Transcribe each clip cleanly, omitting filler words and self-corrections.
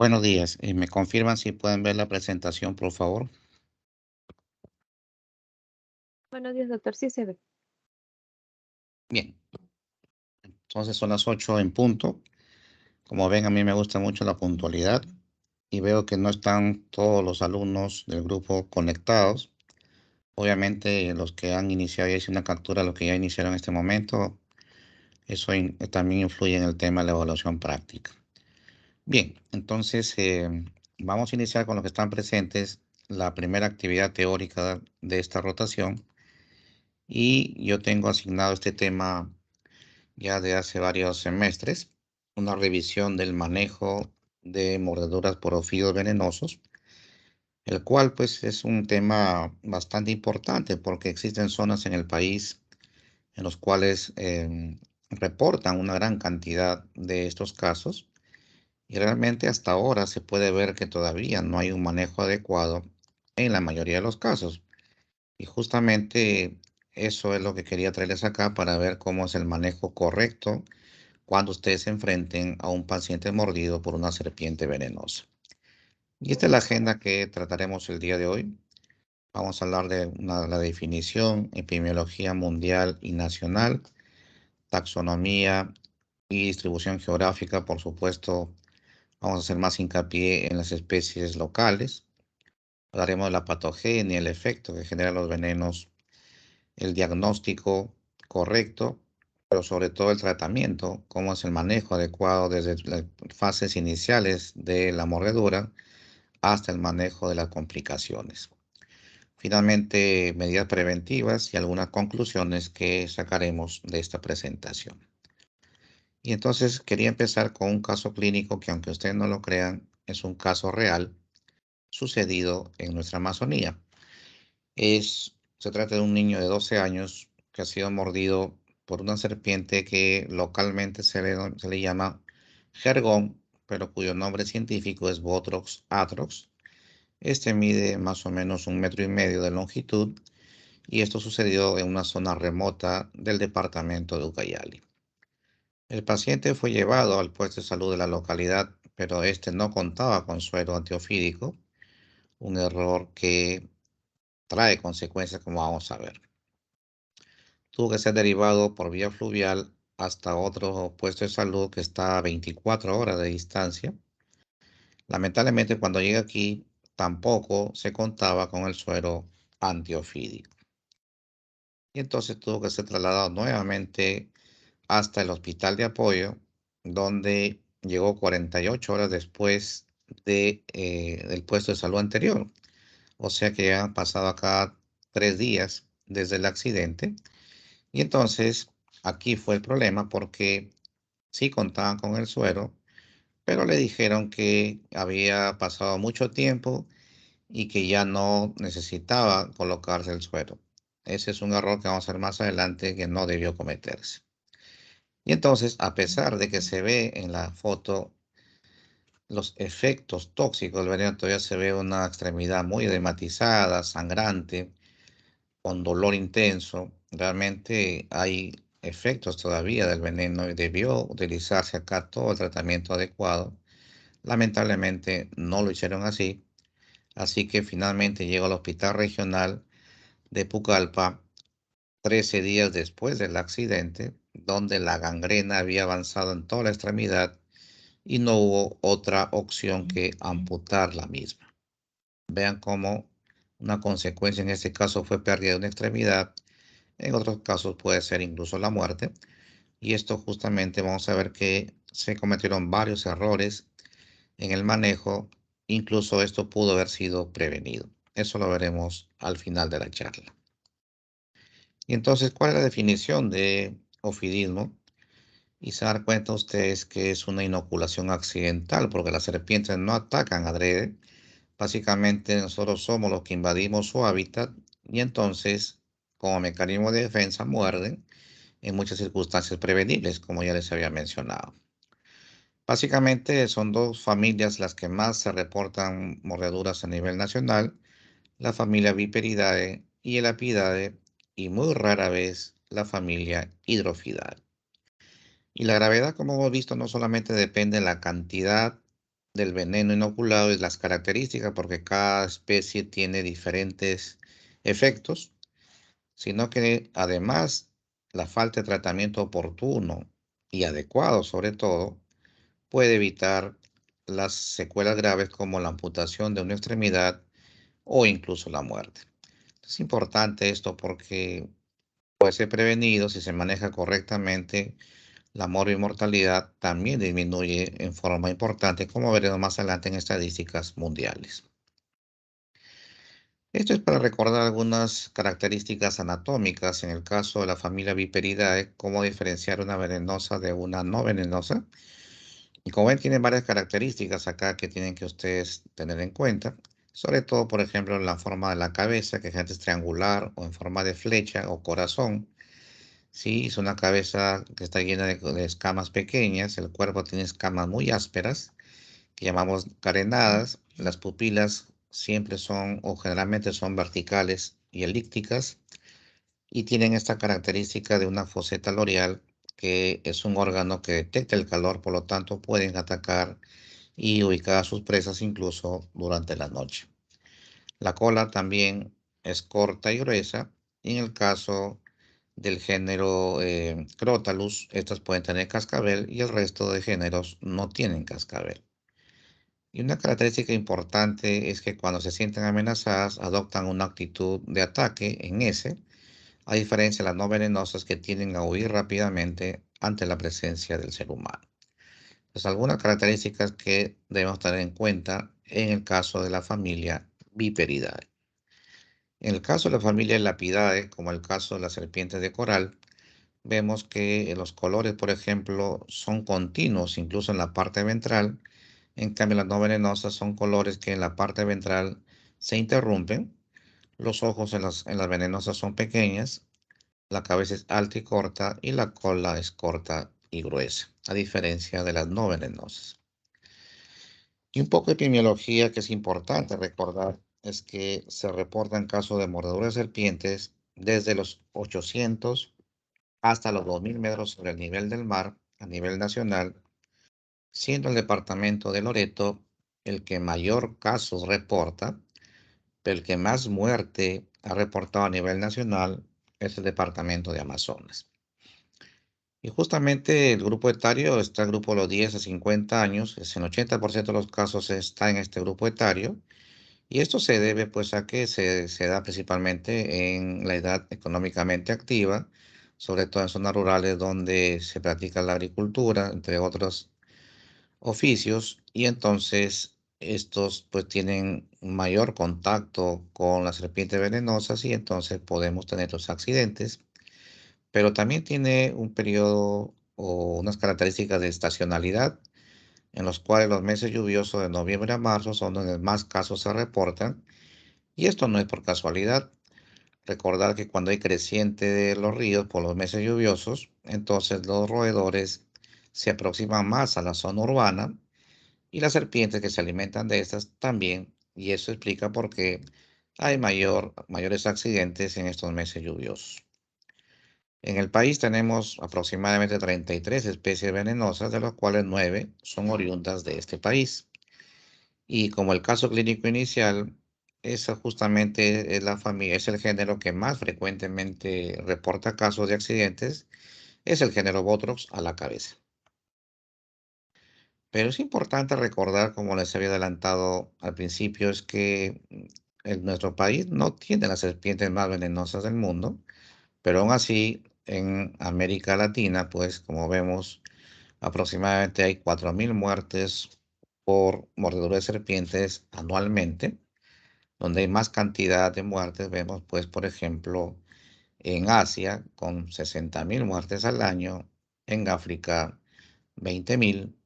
Buenos días. ¿Me confirman si pueden ver la presentación, por favor? Buenos días, doctor. Sí se ve. Bien, entonces son las 8 en punto. Como ven, a mí me gusta mucho la puntualidad y veo que no están todos los alumnos del grupo conectados. Obviamente, los que han iniciado ya hice una captura de lo que ya iniciaron en este momento. Eso también influye en el tema de la evaluación práctica. Bien, entonces vamos a iniciar con los que están presentes la primera actividad teórica de esta rotación. Y yo tengo asignado este tema ya de hace varios semestres, una revisión del manejo de mordeduras por ófidos venenosos, el cual pues es un tema bastante importante porque existen zonas en el país en los cuales reportan una gran cantidad de estos casos y realmente hasta ahora se puede ver que todavía no hay un manejo adecuado en la mayoría de los casos. Y justamente eso es lo que quería traerles acá para ver cómo es el manejo correcto cuando ustedes se enfrenten a un paciente mordido por una serpiente venenosa. Y esta es la agenda que trataremos el día de hoy. Vamos a hablar de la definición, epidemiología mundial y nacional, taxonomía y distribución geográfica. Por supuesto, vamos a hacer más hincapié en las especies locales. Hablaremos de la patogenia, el efecto que generan los venenos, el diagnóstico correcto, pero sobre todo el tratamiento, cómo es el manejo adecuado desde las fases iniciales de la mordedura hasta el manejo de las complicaciones. Finalmente, medidas preventivas y algunas conclusiones que sacaremos de esta presentación. Y entonces quería empezar con un caso clínico que, aunque ustedes no lo crean, es un caso real sucedido en nuestra Amazonía. Se trata de un niño de 12 años que ha sido mordido por una serpiente que localmente se le llama jergón, pero cuyo nombre científico es Botrox atrox. Este mide más o menos 1,5 metros de longitud y esto sucedió en una zona remota del departamento de Ucayali. El paciente fue llevado al puesto de salud de la localidad, pero este no contaba con suero antiofídico, un error que trae consecuencias como vamos a ver. Tuvo que ser derivado por vía fluvial hasta otro puesto de salud que está a 24 horas de distancia. Lamentablemente, cuando llega aquí, tampoco se contaba con el suero antiofídico. Y entonces tuvo que ser trasladado nuevamente hasta el hospital de apoyo, donde llegó 48 horas después del puesto de salud anterior. O sea que ya han pasado acá 3 días desde el accidente. Y entonces aquí fue el problema porque sí contaban con el suero, pero le dijeron que había pasado mucho tiempo y que ya no necesitaba colocarse el suero. Ese es un error que vamos a ver más adelante que no debió cometerse. Y entonces, a pesar de que se ve en la foto los efectos tóxicos del veneno, todavía se ve una extremidad muy edematizada, sangrante, con dolor intenso. Realmente hay efectos todavía del veneno y debió utilizarse acá todo el tratamiento adecuado. Lamentablemente no lo hicieron así, así que finalmente llegó al hospital regional de Pucallpa 13 días después del accidente, donde la gangrena había avanzado en toda la extremidad y no hubo otra opción que amputar la misma. Vean cómo una consecuencia en este caso fue pérdida de una extremidad. En otros casos puede ser incluso la muerte. Y esto justamente vamos a ver que se cometieron varios errores en el manejo. Incluso esto pudo haber sido prevenido. Eso lo veremos al final de la charla. Y entonces, ¿cuál es la definición de ofidismo? Y se dan cuenta ustedes que es una inoculación accidental porque las serpientes no atacan adrede. Básicamente nosotros somos los que invadimos su hábitat y entonces, como mecanismo de defensa, muerden en muchas circunstancias prevenibles, como ya les había mencionado. Básicamente son dos familias las que más se reportan mordeduras a nivel nacional, la familia Viperidae y el Apidae, y muy rara vez la familia Hydrophidae. Y la gravedad, como hemos visto, no solamente depende de la cantidad del veneno inoculado y las características, porque cada especie tiene diferentes efectos, sino que además la falta de tratamiento oportuno y adecuado, sobre todo, puede evitar las secuelas graves como la amputación de una extremidad o incluso la muerte. Es importante esto porque puede ser prevenido si se maneja correctamente. La mortalidad también disminuye en forma importante, como veremos más adelante en estadísticas mundiales. Esto es para recordar algunas características anatómicas en el caso de la familia Viperidae, cómo diferenciar una venenosa de una no venenosa. Y como ven, tienen varias características acá que tienen que ustedes tener en cuenta, sobre todo, por ejemplo, la forma de la cabeza, que es triangular o en forma de flecha o corazón. Sí, es una cabeza que está llena de escamas pequeñas, el cuerpo tiene escamas muy ásperas, que llamamos carenadas, las pupilas siempre son o generalmente son verticales y elípticas y tienen esta característica de una foseta loreal, que es un órgano que detecta el calor, por lo tanto pueden atacar y ubicar a sus presas incluso durante la noche. La cola también es corta y gruesa, y en el caso del género Crotalus, estas pueden tener cascabel y el resto de géneros no tienen cascabel. Y una característica importante es que cuando se sienten amenazadas adoptan una actitud de ataque en ese, a diferencia de las no venenosas que tienden a huir rápidamente ante la presencia del ser humano. Pues algunas características que debemos tener en cuenta en el caso de la familia Viperidae. En el caso de la familia Lapidae, como el caso de las serpientes de coral, vemos que los colores, por ejemplo, son continuos, incluso en la parte ventral. En cambio, las no venenosas son colores que en la parte ventral se interrumpen. Los ojos en las venenosas son pequeñas, la cabeza es alta y corta y la cola es corta y gruesa, a diferencia de las no venenosas. Y un poco de epidemiología que es importante recordar es que se reportan casos de mordeduras de serpientes desde los 800 hasta los 2000 metros sobre el nivel del mar a nivel nacional, siendo el departamento de Loreto el que mayor casos reporta, pero el que más muerte ha reportado a nivel nacional es el departamento de Amazonas. Y justamente el grupo etario está el grupo de los 10 a 50 años, es el 80% de los casos está en este grupo etario, y esto se debe pues a que se da principalmente en la edad económicamente activa, sobre todo en zonas rurales donde se practica la agricultura, entre otros oficios, y entonces estos pues tienen mayor contacto con las serpientes venenosas y entonces podemos tener los accidentes, pero también tiene un periodo o unas características de estacionalidad, en los cuales los meses lluviosos de noviembre a marzo son donde más casos se reportan, y esto no es por casualidad. Recordar que cuando hay creciente de los ríos por los meses lluviosos, entonces los roedores se aproximan más a la zona urbana y las serpientes que se alimentan de estas también, y eso explica por qué hay mayores accidentes en estos meses lluviosos. En el país tenemos aproximadamente 33 especies venenosas, de las cuales 9 son oriundas de este país. Y como el caso clínico inicial, esa justamente es la familia, es el género que más frecuentemente reporta casos de accidentes, es el género Botrox a la cabeza. Pero es importante recordar, como les había adelantado al principio, es que en nuestro país no tiene las serpientes más venenosas del mundo, pero aún así en América Latina, pues como vemos, aproximadamente hay 4.000 muertes por mordedura de serpientes anualmente. Donde hay más cantidad de muertes, vemos pues, por ejemplo, en Asia con 60.000 muertes al año, en África 20.000,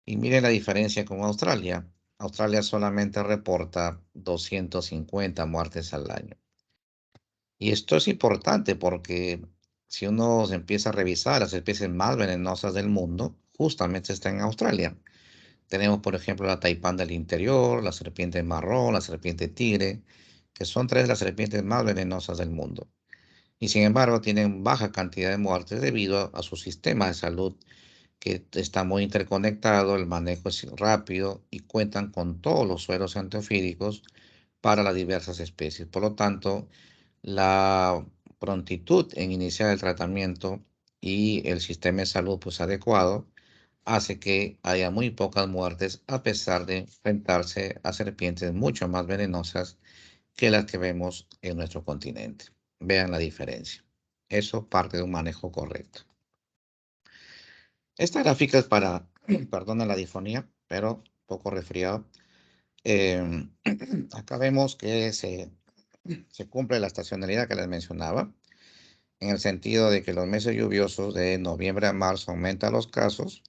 y miren la diferencia con Australia. Australia solamente reporta 250 muertes al año. Y esto es importante porque si uno se empieza a revisar las especies más venenosas del mundo, justamente está en Australia. Tenemos, por ejemplo, la taipán del interior, la serpiente marrón, la serpiente tigre, que son tres de las serpientes más venenosas del mundo. Y sin embargo, tienen baja cantidad de muertes debido a su sistema de salud que está muy interconectado, el manejo es rápido y cuentan con todos los sueros antiofídicos para las diversas especies. Por lo tanto, la prontitud en iniciar el tratamiento y el sistema de salud pues adecuado hace que haya muy pocas muertes a pesar de enfrentarse a serpientes mucho más venenosas que las que vemos en nuestro continente. Vean la diferencia. Eso parte de un manejo correcto. Esta gráfica es para, perdona la difonía, pero poco resfriado. Acá vemos que se cumple la estacionalidad que les mencionaba, en el sentido de que los meses lluviosos de noviembre a marzo aumentan los casos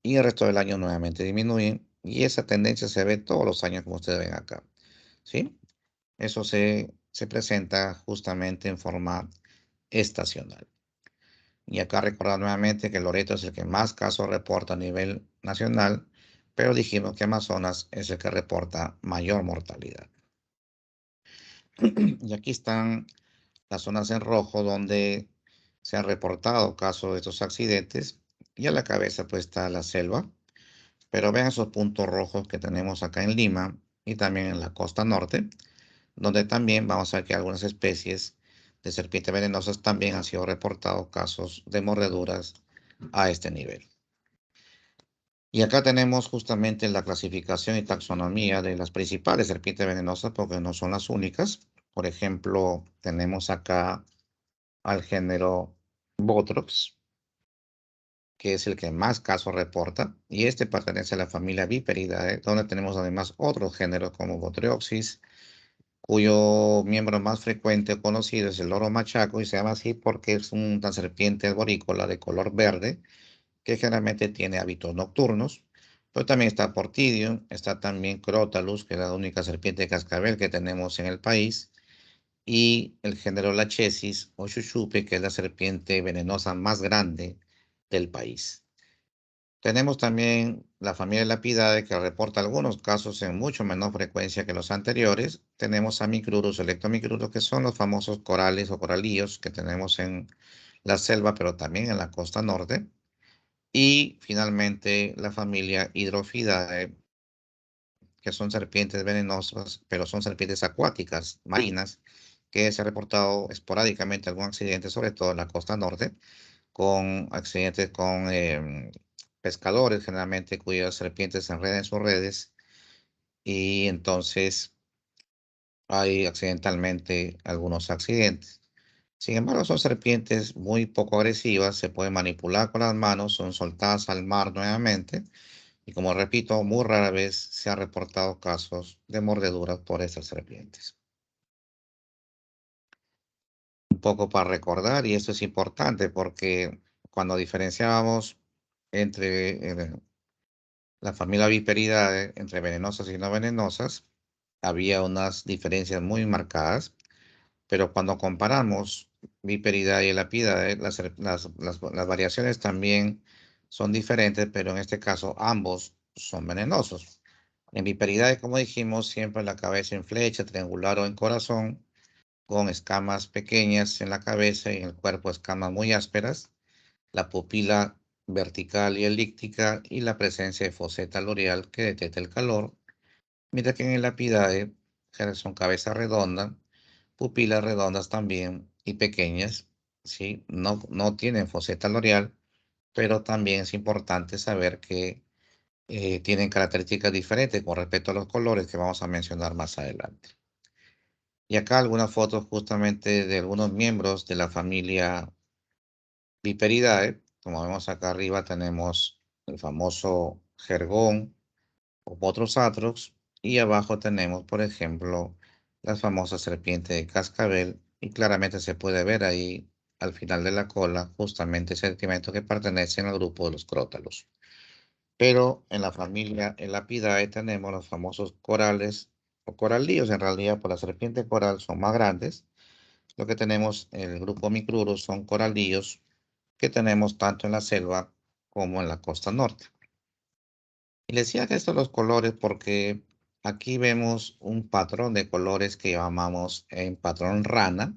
y el resto del año nuevamente disminuyen, y esa tendencia se ve todos los años como ustedes ven acá, ¿sí? Eso se presenta justamente en forma estacional. Y acá recordar nuevamente que Loreto es el que más casos reporta a nivel nacional, pero dijimos que Amazonas es el que reporta mayor mortalidad. Y aquí están las zonas en rojo donde se han reportado casos de estos accidentes, y a la cabeza pues está la selva, pero vean esos puntos rojos que tenemos acá en Lima y también en la costa norte, donde también vamos a ver que algunas especies de serpientes venenosas también han sido reportados casos de mordeduras a este nivel. Y acá tenemos justamente la clasificación y taxonomía de las principales serpientes venenosas, porque no son las únicas. Por ejemplo, tenemos acá al género Botrops, que es el que más casos reporta, y este pertenece a la familia Viperidae, donde tenemos además otros géneros como Botrioxis, cuyo miembro más frecuente o conocido es el loro machaco, y se llama así porque es una serpiente arborícola de color verde, que generalmente tiene hábitos nocturnos. Pero también está Portidium, está también Crotalus, que es la única serpiente de cascabel que tenemos en el país, y el género Lachesis o Chuchupe, que es la serpiente venenosa más grande del país. Tenemos también la familia Lapidae, que reporta algunos casos en mucho menor frecuencia que los anteriores. Tenemos a Micrurus, Electomicrurus, que son los famosos corales o coralillos que tenemos en la selva, pero también en la costa norte. Y finalmente la familia Hydrophidae, que son serpientes venenosas, pero son serpientes acuáticas, marinas, que se ha reportado esporádicamente algún accidente, sobre todo en la costa norte, con accidentes con pescadores, generalmente cuyas serpientes se enredan en sus redes, y entonces hay accidentalmente algunos accidentes. Sin embargo, son serpientes muy poco agresivas, se pueden manipular con las manos, son soltadas al mar nuevamente, y como repito, muy rara vez se han reportado casos de mordeduras por estas serpientes. Un poco para recordar, y esto es importante porque cuando diferenciábamos entre la familia Viperidae, entre venenosas y no venenosas, había unas diferencias muy marcadas, pero cuando comparamos Viperidae y Lapidae, las variaciones también son diferentes, pero en este caso ambos son venenosos. En Viperidae, como dijimos, siempre la cabeza en flecha, triangular o en corazón, con escamas pequeñas en la cabeza y en el cuerpo escamas muy ásperas, la pupila vertical y elíptica y la presencia de foseta loreal que detecta el calor, mientras que en el Lapidae son cabeza redonda, pupilas redondas también y pequeñas, ¿sí? No tienen foseta loreal, pero también es importante saber que tienen características diferentes con respecto a los colores que vamos a mencionar más adelante. Y acá algunas fotos justamente de algunos miembros de la familia Viperidae. Como vemos acá arriba tenemos el famoso jergón o Potros atrox, y abajo tenemos, por ejemplo, las famosas serpientes de cascabel, y claramente se puede ver ahí al final de la cola justamente ese segmento que pertenece al grupo de los crótalos. Pero en la familia Elapidae tenemos los famosos corales o coralillos. En realidad, por la serpiente coral son más grandes. Lo que tenemos en el grupo Micrurus son coralillos que tenemos tanto en la selva como en la costa norte. Y les decía que estos los colores porque aquí vemos un patrón de colores que llamamos en patrón rana,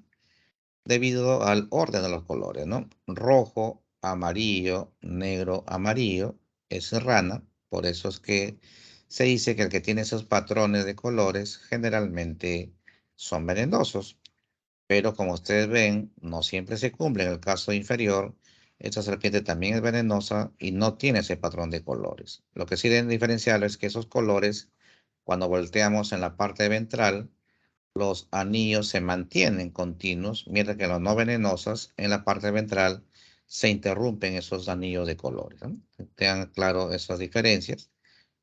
debido al orden de los colores, ¿no? Rojo amarillo, negro, amarillo, es rana. Por eso es que se dice que el que tiene esos patrones de colores generalmente son venenosos. Pero como ustedes ven, no siempre se cumple. En el caso inferior, esta serpiente también es venenosa y no tiene ese patrón de colores. Lo que sí deben diferenciar es que esos colores, cuando volteamos en la parte ventral, los anillos se mantienen continuos, mientras que las no venenosas, en la parte ventral, se interrumpen esos anillos de colores, ¿no? Tengan claro esas diferencias,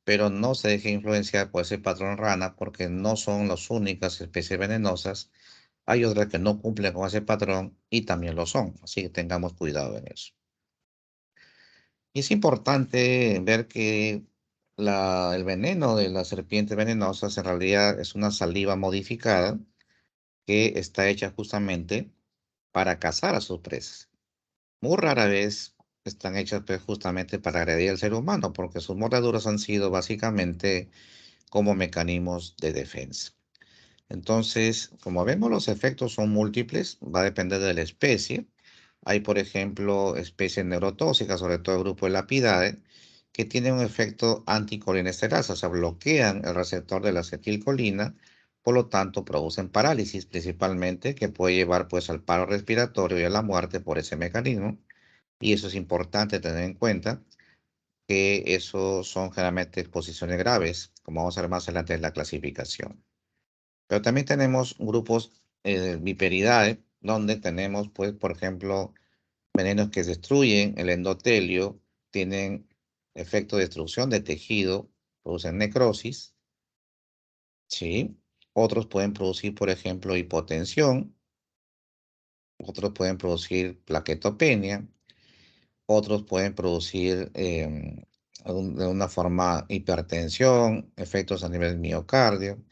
pero no se deje influenciar por ese patrón rana porque no son las únicas especies venenosas. Hay otras que no cumplen con ese patrón y también lo son, así que tengamos cuidado en eso. Y es importante ver que el veneno de las serpientes venenosas en realidad es una saliva modificada que está hecha justamente para cazar a sus presas. Muy rara vez están hechas pues, justamente para agredir al ser humano, porque sus mordeduras han sido básicamente como mecanismos de defensa. Entonces, como vemos, los efectos son múltiples, va a depender de la especie. Hay, por ejemplo, especies neurotóxicas, sobre todo el grupo de Lapidae, que tienen un efecto anticolinesterasa, o sea, bloquean el receptor de la acetilcolina, por lo tanto, producen parálisis principalmente, que puede llevar pues al paro respiratorio y a la muerte por ese mecanismo. Y eso es importante tener en cuenta, que eso son generalmente exposiciones graves, como vamos a ver más adelante en la clasificación. Pero también tenemos grupos Viperidae, donde tenemos, pues, por ejemplo, venenos que destruyen el endotelio, tienen efecto de destrucción de tejido, producen necrosis, ¿sí? Otros pueden producir, por ejemplo, hipotensión, otros pueden producir plaquetopenia, otros pueden producir de una forma hipertensión, efectos a nivel miocardio.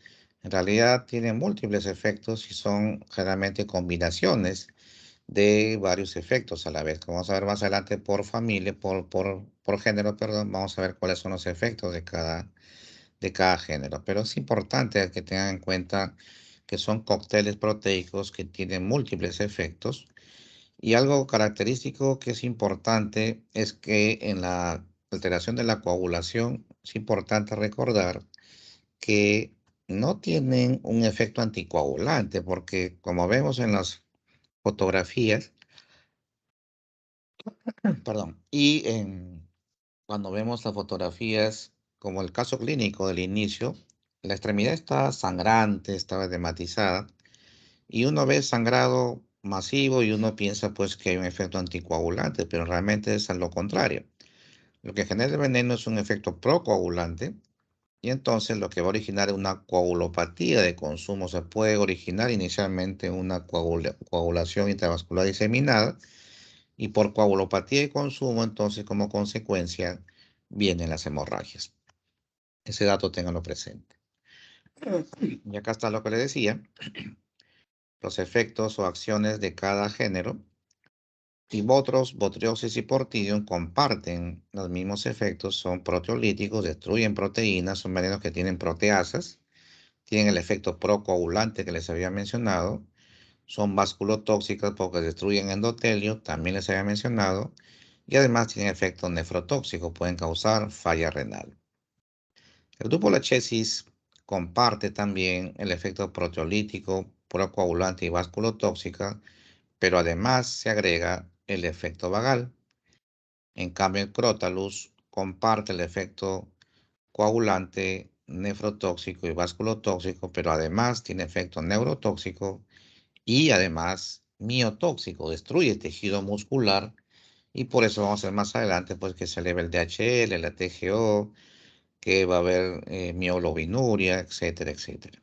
En realidad tienen múltiples efectos y son generalmente combinaciones de varios efectos a la vez. Como vamos a ver más adelante por familia, por género, perdón, vamos a ver cuáles son los efectos de cada género. Pero es importante que tengan en cuenta que son cócteles proteicos que tienen múltiples efectos y algo característico que es importante es que en la alteración de la coagulación es importante recordar que no tienen un efecto anticoagulante, porque como vemos en las fotografías, perdón, cuando vemos las fotografías, como el caso clínico del inicio, la extremidad está sangrante, estaba edematizada, y uno ve sangrado masivo y uno piensa pues que hay un efecto anticoagulante, pero realmente es lo contrario. Lo que genera el veneno es un efecto procoagulante y entonces lo que va a originar es una coagulopatía de consumo. Se puede originar inicialmente una coagulación intravascular diseminada y por coagulopatía de consumo entonces como consecuencia vienen las hemorragias. Ese dato ténganlo presente. Y acá está lo que le decía, los efectos o acciones de cada género. Botros, Botriosis y Portidium comparten los mismos efectos, son proteolíticos, destruyen proteínas, son venenos que tienen proteasas, tienen el efecto procoagulante que les había mencionado, son vasculotóxicas porque destruyen endotelio, también les había mencionado, y además tienen efecto nefrotóxico, pueden causar falla renal. El grupo Lachesis comparte también el efecto proteolítico, procoagulante y vasculotóxica, pero además se agrega el efecto vagal. En cambio, el Crotalus comparte el efecto coagulante, nefrotóxico y vasculotóxico, pero además tiene efecto neurotóxico y además miotóxico, destruye el tejido muscular y por eso vamos a ver más adelante pues que se eleva el DHL, la TGO, que va a haber mioglobinuria, etcétera, etcétera.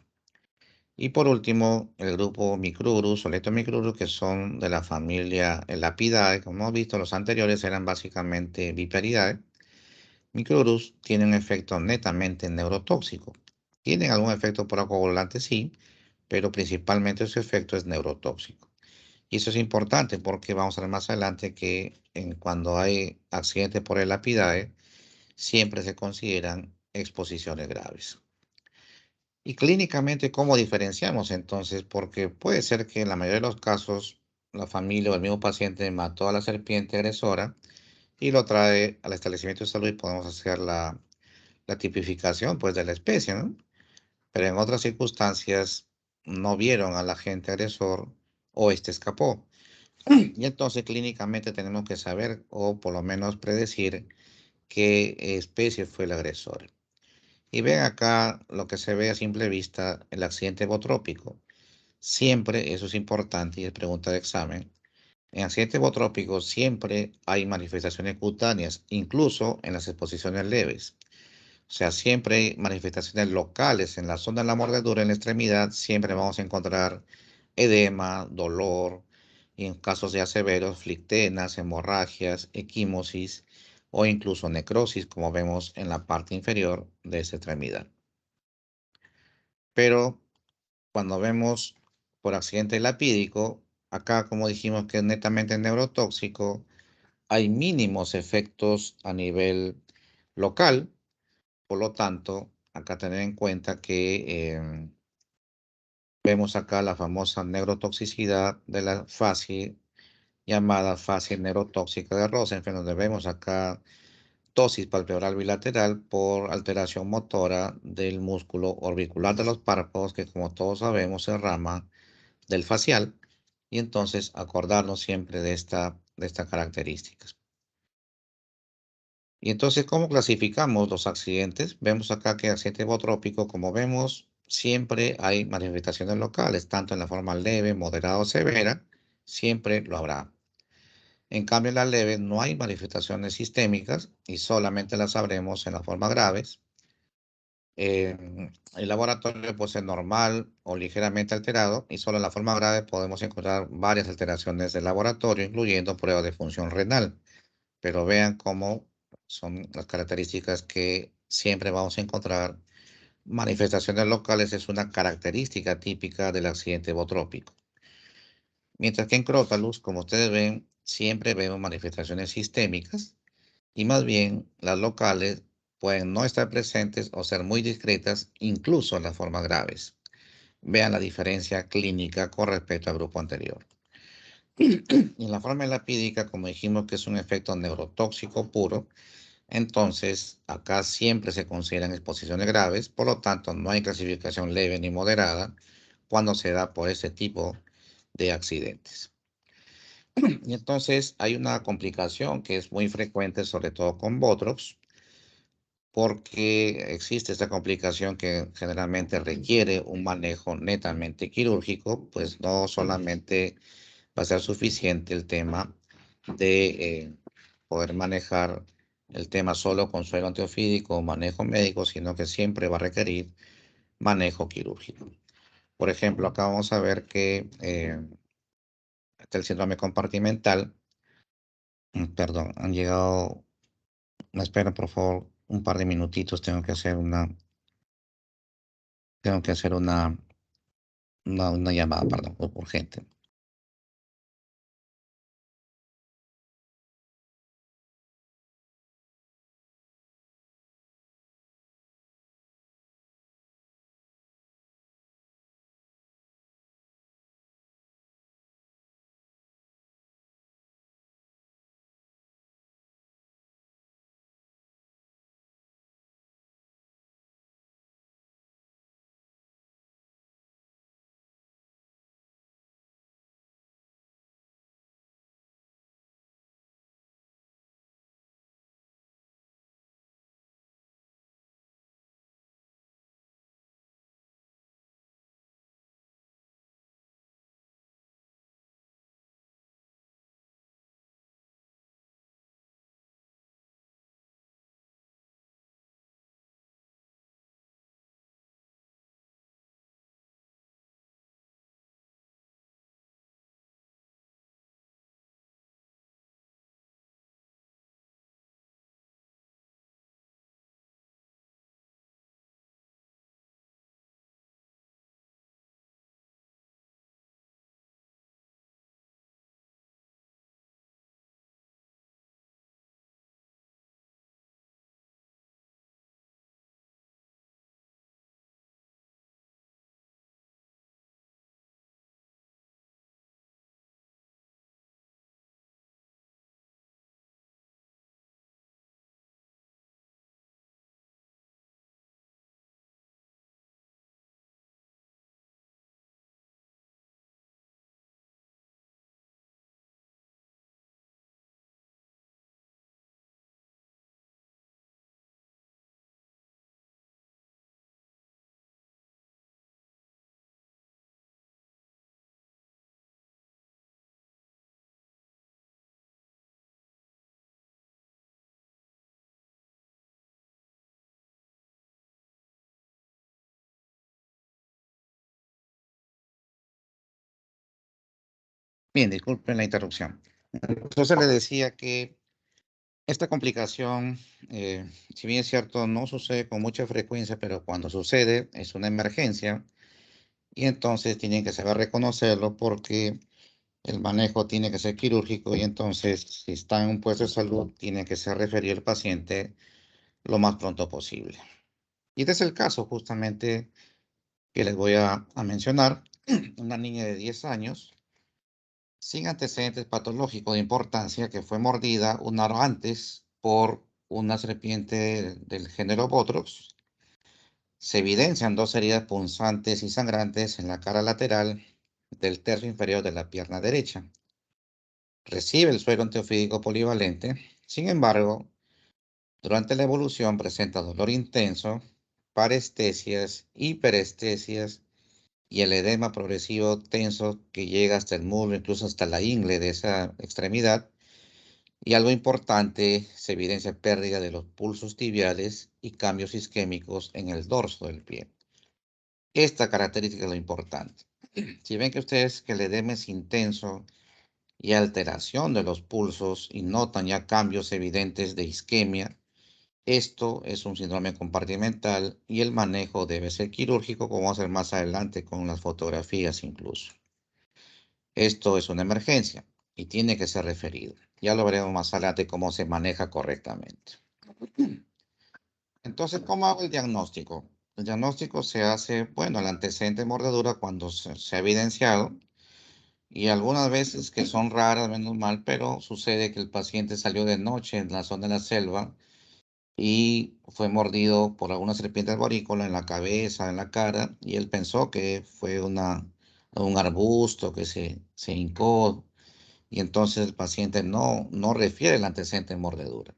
Y por último, el grupo Micrurus o Leptomicrurus, que son de la familia Lapidae. Como hemos visto, los anteriores eran básicamente Viperidae. Micrurus tienen un efecto netamente neurotóxico. Tienen algún efecto procoagulante, sí, pero principalmente su efecto es neurotóxico. Y eso es importante porque vamos a ver más adelante que cuando hay accidentes por el Lapidae, siempre se consideran exposiciones graves. Y clínicamente, ¿cómo diferenciamos entonces? Porque puede ser que en la mayoría de los casos la familia o el mismo paciente mató a la serpiente agresora y lo trae al establecimiento de salud y podemos hacer la tipificación pues de la especie, ¿no? Pero en otras circunstancias no vieron al agente agresor o este escapó. Y entonces clínicamente tenemos que saber o por lo menos predecir qué especie fue el agresor. Y ven acá lo que se ve a simple vista, el accidente botrópico. Siempre, eso es importante y es pregunta de examen, en accidentes botrópicos siempre hay manifestaciones cutáneas, incluso en las exposiciones leves. O sea, siempre hay manifestaciones locales en la zona de la mordedura, en la extremidad, siempre vamos a encontrar edema, dolor, y en casos ya severos, flictenas, hemorragias, equimosis o incluso necrosis, como vemos en la parte inferior de esa extremidad. Pero cuando vemos por accidente lapídico, acá como dijimos que es netamente neurotóxico, hay mínimos efectos a nivel local, por lo tanto, acá tener en cuenta que vemos acá la famosa neurotoxicidad de la fascia llamada fascia neurotóxica de Rosenfeld, donde vemos acá ptosis palpebral bilateral por alteración motora del músculo orbicular de los párpados, que como todos sabemos es rama del facial, y entonces acordarnos siempre de estas características. Y entonces, ¿cómo clasificamos los accidentes? Vemos acá que accidente botrópico, como vemos, siempre hay manifestaciones locales, tanto en la forma leve, moderada o severa, siempre lo habrá. En cambio, en la leve no hay manifestaciones sistémicas y solamente las sabremos en las formas graves. El laboratorio puede ser normal o ligeramente alterado y solo en la forma grave podemos encontrar varias alteraciones del laboratorio, incluyendo pruebas de función renal. Pero vean cómo son las características que siempre vamos a encontrar. Manifestaciones locales es una característica típica del accidente botrópico. Mientras que en Crotalus, como ustedes ven, siempre vemos manifestaciones sistémicas y más bien las locales pueden no estar presentes o ser muy discretas, incluso en las formas graves. Vean la diferencia clínica con respecto al grupo anterior. Y en la forma lapídica, como dijimos que es un efecto neurotóxico puro, entonces acá siempre se consideran exposiciones graves, por lo tanto no hay clasificación leve ni moderada cuando se da por ese tipo de accidentes. Y entonces hay una complicación que es muy frecuente, sobre todo con Botox, porque existe esta complicación que generalmente requiere un manejo netamente quirúrgico, pues no solamente va a ser suficiente el tema de poder manejar el tema solo con suero antiofídico o manejo médico, sino que siempre va a requerir manejo quirúrgico. Por ejemplo, acá vamos a ver que está el síndrome compartimental. Perdón, han llegado. Me espera, por favor, un par de minutitos. Tengo que hacer una llamada, perdón, urgente. Bien, disculpen la interrupción. Entonces le decía que esta complicación, si bien es cierto, no sucede con mucha frecuencia, pero cuando sucede es una emergencia y entonces tienen que saber reconocerlo porque el manejo tiene que ser quirúrgico y entonces si está en un puesto de salud tiene que ser referido el paciente lo más pronto posible. Y este es el caso justamente que les voy a mencionar. Una niña de 10 años sin antecedentes patológicos de importancia que fue mordida una hora antes por una serpiente del género Botrox. Se evidencian dos heridas punzantes y sangrantes en la cara lateral del tercio inferior de la pierna derecha. Recibe el suero antiofídico polivalente. Sin embargo, durante la evolución presenta dolor intenso, parestesias, hiperestesias y el edema progresivo tenso que llega hasta el muslo, incluso hasta la ingle de esa extremidad. Y algo importante, se evidencia pérdida de los pulsos tibiales y cambios isquémicos en el dorso del pie. Esta característica es lo importante. Si ven que ustedes que el edema es intenso y alteración de los pulsos y notan ya cambios evidentes de isquemia, esto es un síndrome compartimental y el manejo debe ser quirúrgico, como vamos a ver más adelante con las fotografías incluso. Esto es una emergencia y tiene que ser referido. Ya lo veremos más adelante cómo se maneja correctamente. Entonces, ¿cómo hago el diagnóstico? El diagnóstico se hace, bueno, el antecedente de mordedura cuando se ha evidenciado y algunas veces que son raras, menos mal, pero sucede que el paciente salió de noche en la zona de la selva y fue mordido por alguna serpiente arborícola en la cabeza, en la cara, y él pensó que fue un arbusto que se hincó, y entonces el paciente no refiere el antecedente de mordedura.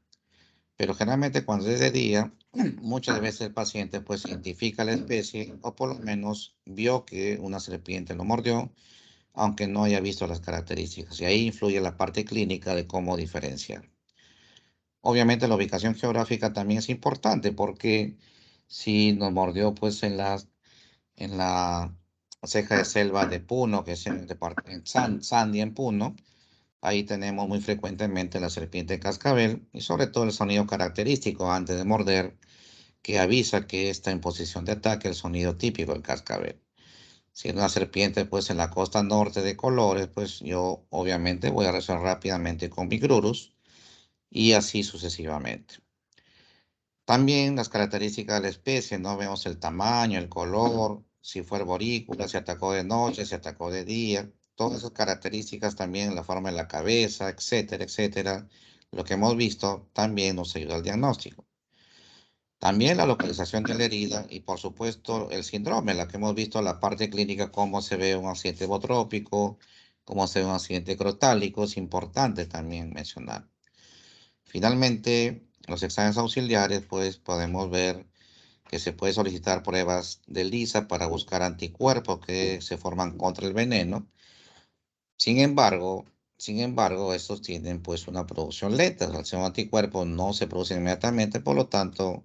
Pero generalmente cuando es de día, muchas veces el paciente pues identifica la especie o por lo menos vio que una serpiente lo mordió, aunque no haya visto las características. Y ahí influye la parte clínica de cómo diferenciar. Obviamente la ubicación geográfica también es importante porque si nos mordió pues en la ceja de selva de Puno, que es en el departamento Sandia en Puno, ahí tenemos muy frecuentemente la serpiente cascabel y sobre todo el sonido característico antes de morder que avisa que está en posición de ataque, el sonido típico del cascabel. Si es una serpiente pues en la costa norte de colores, pues yo obviamente voy a resolver rápidamente con Bigrurus y así sucesivamente. También las características de la especie, no vemos el tamaño, el color, si fue arborícola, si atacó de noche, si atacó de día, todas esas características también, la forma de la cabeza, etcétera, etcétera. Lo que hemos visto también nos ayuda al diagnóstico. También la localización de la herida y por supuesto el síndrome, la que hemos visto la parte clínica, cómo se ve un accidente botrópico, cómo se ve un accidente crotálico, es importante también mencionar. Finalmente, los exámenes auxiliares, pues podemos ver que se puede solicitar pruebas de ELISA para buscar anticuerpos que se forman contra el veneno. Sin embargo, estos tienen pues una producción lenta. Al ser un anticuerpo no se producen inmediatamente, por lo tanto,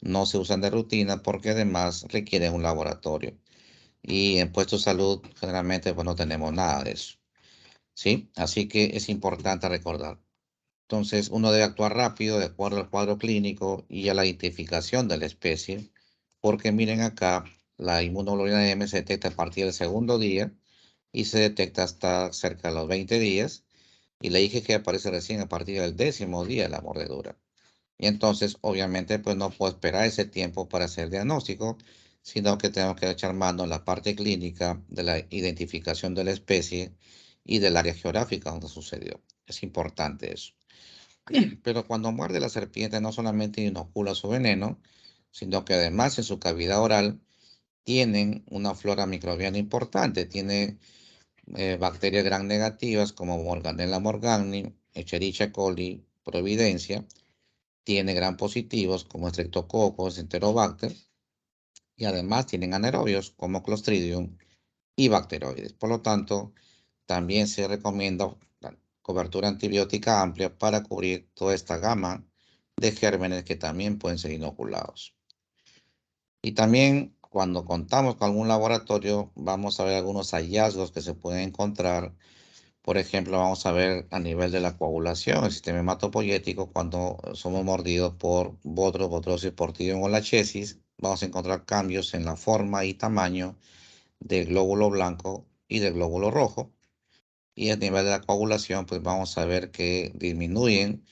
no se usan de rutina porque además requieren un laboratorio. Y en puestos de salud generalmente pues no tenemos nada de eso. ¿Sí? Así que es importante recordar. Entonces, uno debe actuar rápido de acuerdo al cuadro clínico y a la identificación de la especie, porque miren acá, la inmunoglobulina M se detecta a partir del segundo día y se detecta hasta cerca de los 20 días, y la IgG aparece recién a partir del 10º día de la mordedura. Y entonces, obviamente, pues no puedo esperar ese tiempo para hacer el diagnóstico, sino que tenemos que echar mano a la parte clínica de la identificación de la especie y del área geográfica donde sucedió. Es importante eso. Pero cuando muerde la serpiente no solamente inocula su veneno, sino que además en su cavidad oral tienen una flora microbiana importante. Tiene bacterias gram negativas como Morganella morgani, Escherichia coli, Providencia. Tiene gram positivos como Streptococcus, Enterobacter. Y además tienen anaerobios como Clostridium y bacteroides. Por lo tanto, también se recomienda la cobertura antibiótica amplia para cubrir toda esta gama de gérmenes que también pueden ser inoculados. Y también cuando contamos con algún laboratorio, vamos a ver algunos hallazgos que se pueden encontrar. Por ejemplo, vamos a ver a nivel de la coagulación, el sistema hematopoyético, cuando somos mordidos por Botros, Botrosis, Portidium o lachesis, vamos a encontrar cambios en la forma y tamaño del glóbulo blanco y del glóbulo rojo. Y a nivel de la coagulación, pues vamos a ver que disminuyen,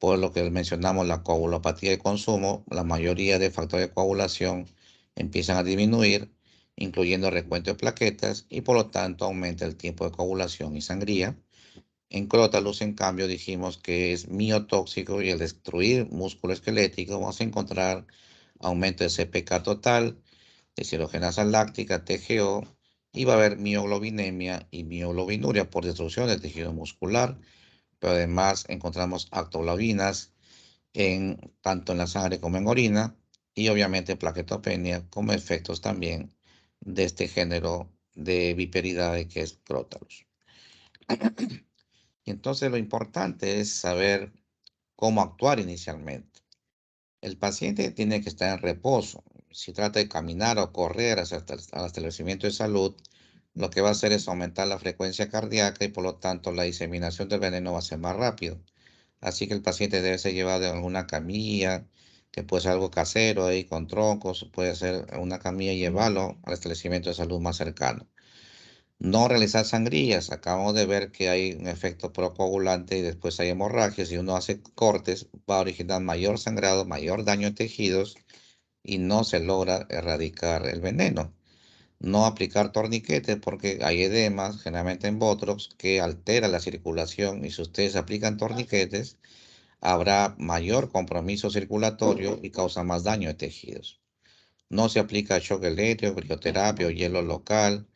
por lo que mencionamos, la coagulopatía de consumo. La mayoría de factores de coagulación empiezan a disminuir, incluyendo recuento de plaquetas, y por lo tanto aumenta el tiempo de coagulación y sangría. En Crotalus, en cambio, dijimos que es miotóxico y al destruir músculo esquelético vamos a encontrar aumento de CPK total, deshidrogenasa láctica, TGO, y va a haber mioglobinemia y mioglobinuria por destrucción del tejido muscular, pero además encontramos actoglobinas tanto en la sangre como en orina, y obviamente plaquetopenia como efectos también de este género de viperidade que es Crotalus. Y entonces lo importante es saber cómo actuar inicialmente. El paciente tiene que estar en reposo. Si trata de caminar o correr hacia el establecimiento de salud, lo que va a hacer es aumentar la frecuencia cardíaca y por lo tanto la diseminación del veneno va a ser más rápido. Así que el paciente debe ser llevado en alguna camilla, que puede ser algo casero ahí con troncos, puede ser una camilla y llevarlo al establecimiento de salud más cercano. No realizar sangrías. Acabamos de ver que hay un efecto procoagulante y después hay hemorragias. Si uno hace cortes, va a originar mayor sangrado, mayor daño a tejidos y no se logra erradicar el veneno. No aplicar torniquetes porque hay edemas, generalmente en Botox, que altera la circulación y si ustedes aplican torniquetes, habrá mayor compromiso circulatorio y causa más daño a tejidos. No se aplica shock eléctrico, crioterapia o hielo local.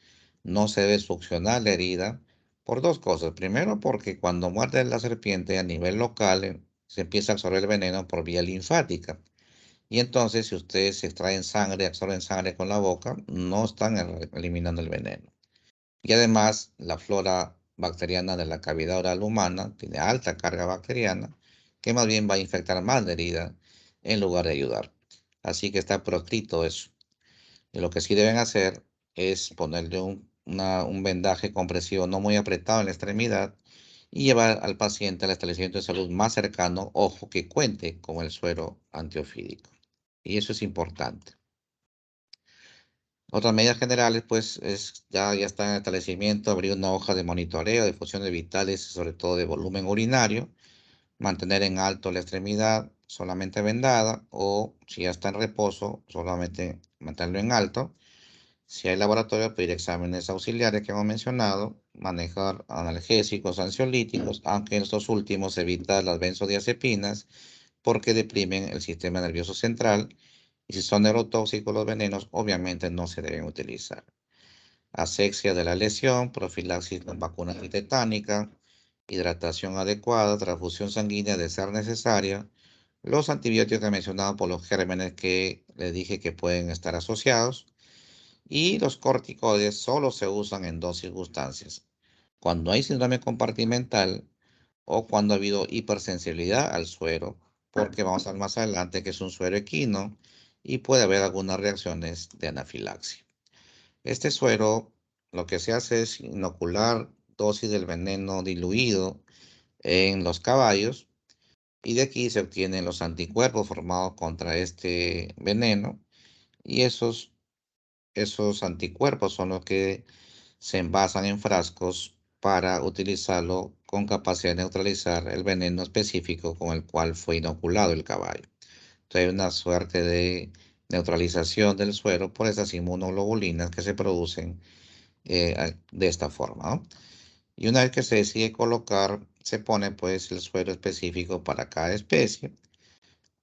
No se debe succionar la herida por dos cosas. Primero, porque cuando muerde la serpiente a nivel local, se empieza a absorber el veneno por vía linfática. Y entonces, si ustedes se extraen sangre, absorben sangre con la boca, no están eliminando el veneno. Y además, la flora bacteriana de la cavidad oral humana tiene alta carga bacteriana, que más bien va a infectar más la herida en lugar de ayudar. Así que está proscrito eso. Y lo que sí deben hacer es ponerle un vendaje compresivo no muy apretado en la extremidad y llevar al paciente al establecimiento de salud más cercano, ojo, que cuente con el suero antiofídico. Y eso es importante. Otras medidas generales, pues, ya está en el establecimiento, abrir una hoja de monitoreo de funciones vitales, sobre todo de volumen urinario, mantener en alto la extremidad solamente vendada o si ya está en reposo, solamente mantenerlo en alto. Si hay laboratorio, pedir exámenes auxiliares que hemos mencionado, manejar analgésicos, ansiolíticos, aunque en estos últimos evita las benzodiazepinas porque deprimen el sistema nervioso central y si son neurotóxicos los venenos, obviamente no se deben utilizar. Asexia de la lesión, profilaxis con vacuna antitetánica, hidratación adecuada, transfusión sanguínea de ser necesaria, los antibióticos que he mencionado por los gérmenes que les dije que pueden estar asociados, y los corticoides solo se usan en dos circunstancias: cuando hay síndrome compartimental o cuando ha habido hipersensibilidad al suero, porque vamos a ver más adelante que es un suero equino y puede haber algunas reacciones de anafilaxia. Este suero, lo que se hace es inocular dosis del veneno diluido en los caballos y de aquí se obtienen los anticuerpos formados contra este veneno y esos anticuerpos son los que se envasan en frascos para utilizarlo con capacidad de neutralizar el veneno específico con el cual fue inoculado el caballo. Entonces hay una suerte de neutralización del suero por esas inmunoglobulinas que se producen de esta forma, ¿no? Y una vez que se decide colocar, se pone pues el suero específico para cada especie.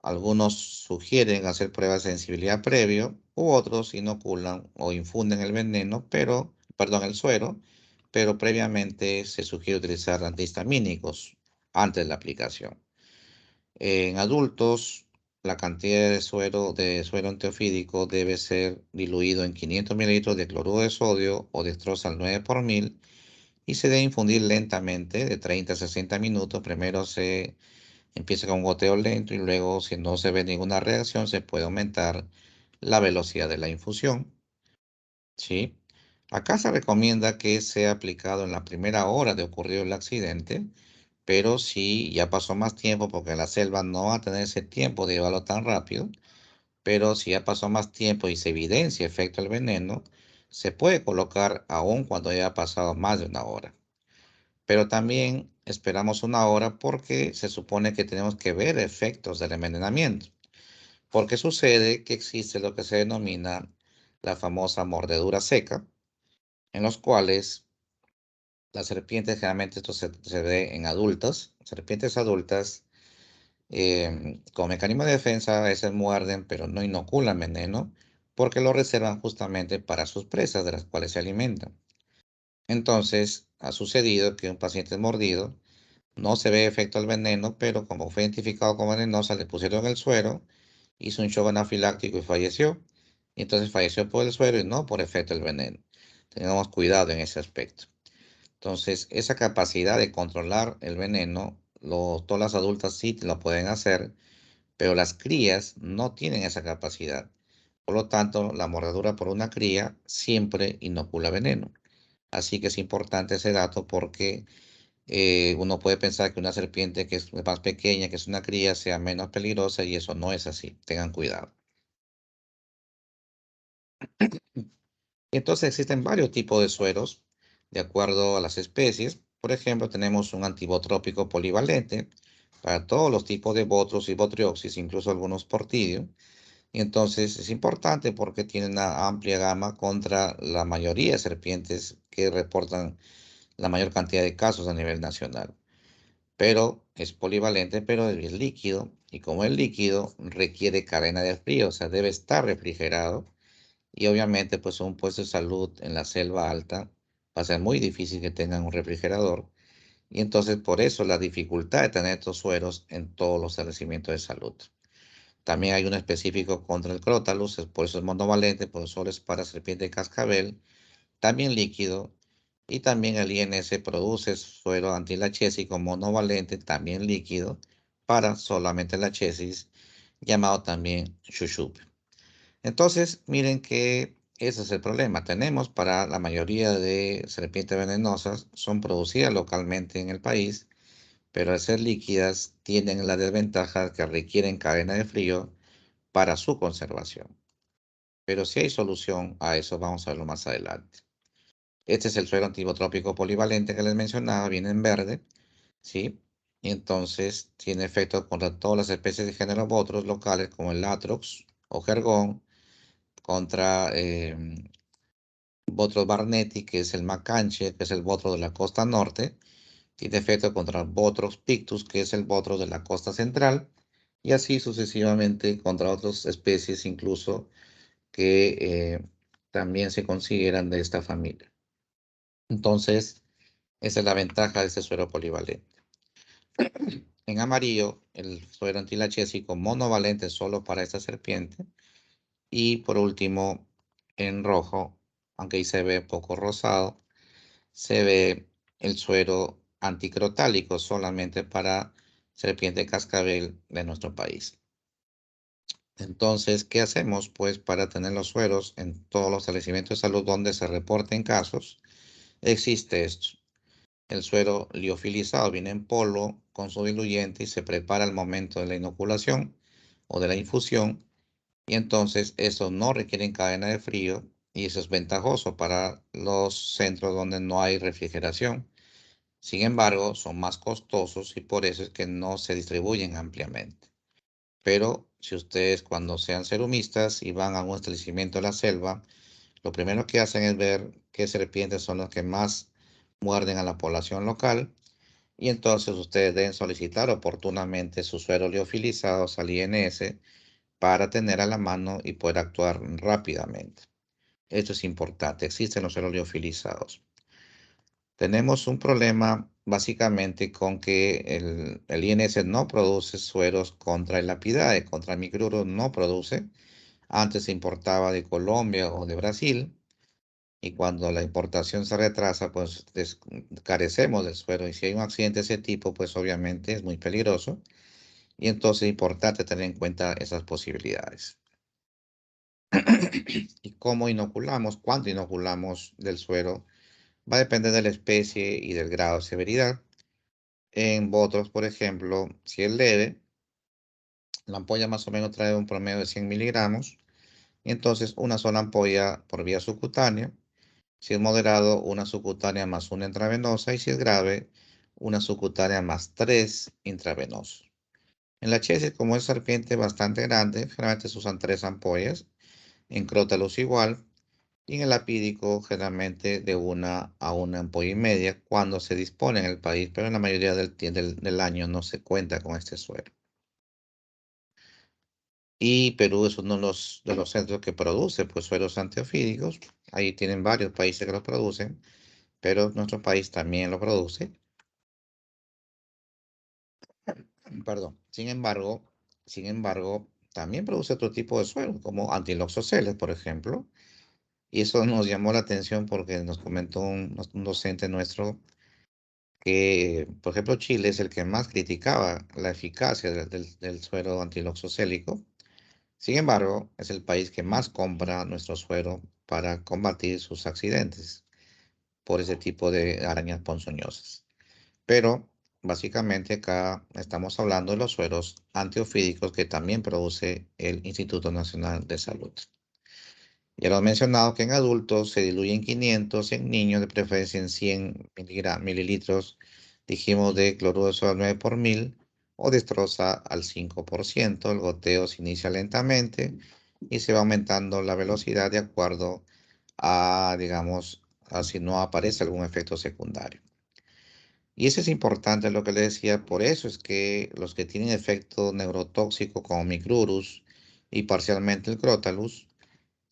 Algunos sugieren hacer pruebas de sensibilidad previo, u otros inoculan o infunden el veneno, el suero, pero previamente se sugiere utilizar antihistamínicos antes de la aplicación. En adultos, la cantidad de suero antiofídico debe ser diluido en 500 mililitros de cloruro de sodio o destrozal 9 por mil y se debe infundir lentamente de 30 a 60 minutos. Primero se empieza con un goteo lento y luego, si no se ve ninguna reacción, se puede aumentar la velocidad de la infusión. ¿Sí? Acá se recomienda que sea aplicado en la primera hora de ocurrido el accidente, pero si ya pasó más tiempo, porque la selva no va a tener ese tiempo de llevarlo tan rápido, pero si ya pasó más tiempo y se evidencia efecto del veneno, se puede colocar aún cuando haya pasado más de una hora. Pero también esperamos una hora porque se supone que tenemos que ver efectos del envenenamiento. Porque sucede que existe lo que se denomina la famosa mordedura seca, en los cuales las serpientes, generalmente esto se ve en adultas, serpientes adultas, con mecanismo de defensa a veces muerden, pero no inoculan veneno, porque lo reservan justamente para sus presas de las cuales se alimentan. Entonces, ha sucedido que un paciente mordido no se ve efecto del veneno, pero como fue identificado como venenosa, le pusieron el suero, hizo un shock anafiláctico y falleció. Y entonces falleció por el suero y no por efecto del veneno. Tengamos cuidado en ese aspecto. Entonces, esa capacidad de controlar el veneno, todas las adultas sí lo pueden hacer, pero las crías no tienen esa capacidad. Por lo tanto, la mordedura por una cría siempre inocula veneno. Así que es importante ese dato porque uno puede pensar que una serpiente que es más pequeña, que es una cría, sea menos peligrosa y eso no es así. Tengan cuidado. Entonces existen varios tipos de sueros de acuerdo a las especies. Por ejemplo, tenemos un antibotrópico polivalente para todos los tipos de botros y botrioxis, incluso algunos portidium. Y entonces es importante porque tiene una amplia gama contra la mayoría de serpientes que reportan la mayor cantidad de casos a nivel nacional. Pero es polivalente, pero es líquido. Y como es líquido, requiere cadena de frío, o sea, debe estar refrigerado. Y obviamente, pues un puesto de salud en la selva alta va a ser muy difícil que tengan un refrigerador. Y entonces, por eso la dificultad de tener estos sueros en todos los establecimientos de salud. También hay uno específico contra el Crotalus, por eso es monovalente, por eso es para serpiente de cascabel, también líquido. Y también el INS produce suero antilachésico monovalente, también líquido, para solamente la chesis, llamado también Shushup. Entonces, miren que ese es el problema. Tenemos para la mayoría de serpientes venenosas, son producidas localmente en el país, pero al ser líquidas tienen la desventaja que requieren cadena de frío para su conservación. Pero si hay solución a eso, vamos a verlo más adelante. Este es el suero antibotrópico polivalente que les mencionaba, viene en verde, ¿sí? Y entonces tiene efecto contra todas las especies de género botros locales como el Atrox o Jergón, contra Botros barnetti, que es el macanche, que es el botro de la costa norte. Tiene efecto contra Botros pictus, que es el botro de la costa central. Y así sucesivamente contra otras especies incluso que también se consideran de esta familia. Entonces, esa es la ventaja de este suero polivalente. En amarillo, el suero antilachésico monovalente solo para esta serpiente. Y por último, en rojo, aunque ahí se ve poco rosado, se ve el suero anticrotálico solamente para serpiente cascabel de nuestro país. Entonces, ¿qué hacemos? Pues para tener los sueros en todos los establecimientos de salud donde se reporten casos, existe esto. El suero liofilizado viene en polvo con su diluyente y se prepara al momento de la inoculación o de la infusión. Y entonces eso no requiere cadena de frío y eso es ventajoso para los centros donde no hay refrigeración. Sin embargo, son más costosos y por eso es que no se distribuyen ampliamente. Pero si ustedes cuando sean serumistas y van a un establecimiento de la selva, lo primero que hacen es ver qué serpientes son las que más muerden a la población local y entonces ustedes deben solicitar oportunamente sus sueros liofilizados al INS para tener a la mano y poder actuar rápidamente. Esto es importante, existen los sueros liofilizados. Tenemos un problema básicamente con que el INS no produce sueros contra el Lapidae, contra el micruro no produce. Antes se importaba de Colombia o de Brasil y cuando la importación se retrasa, pues carecemos del suero y si hay un accidente de ese tipo, pues obviamente es muy peligroso y entonces es importante tener en cuenta esas posibilidades. Y cómo inoculamos, cuánto inoculamos del suero, va a depender de la especie y del grado de severidad. En Botros, por ejemplo, si es leve, la ampolla más o menos trae un promedio de 100 miligramos. Y entonces una sola ampolla por vía subcutánea. Si es moderado, una subcutánea más una intravenosa. Y si es grave, una subcutánea más 3 intravenosos. En la chesis, como es serpiente bastante grande, generalmente se usan 3 ampollas. En Crotalus igual. Y en el apídico, generalmente de una a una ampolla y media cuando se dispone en el país, pero en la mayoría del año no se cuenta con este suero. Y Perú es uno de los centros que produce pues, sueros antiofídicos. Ahí tienen varios países que los producen, pero nuestro país también lo produce. Perdón. Sin embargo, también produce otro tipo de sueros, como antiloxoceles, por ejemplo. Y eso nos llamó la atención porque nos comentó un docente nuestro que, por ejemplo, Chile es el que más criticaba la eficacia del suero antiloxocélico. Sin embargo, es el país que más compra nuestro suero para combatir sus accidentes por ese tipo de arañas ponzoñosas. Pero básicamente acá estamos hablando de los sueros antiofídicos que también produce el Instituto Nacional de Salud. Ya lo he mencionado que en adultos se diluye en 500, en niños de preferencia en 100 mililitros, dijimos de cloruro de sodio 9 por mil o destroza al 5%. El goteo se inicia lentamente y se va aumentando la velocidad de acuerdo a, digamos, a si no aparece algún efecto secundario. Y eso es importante lo que le decía, por eso es que los que tienen efecto neurotóxico como micrurus y parcialmente el crotalus,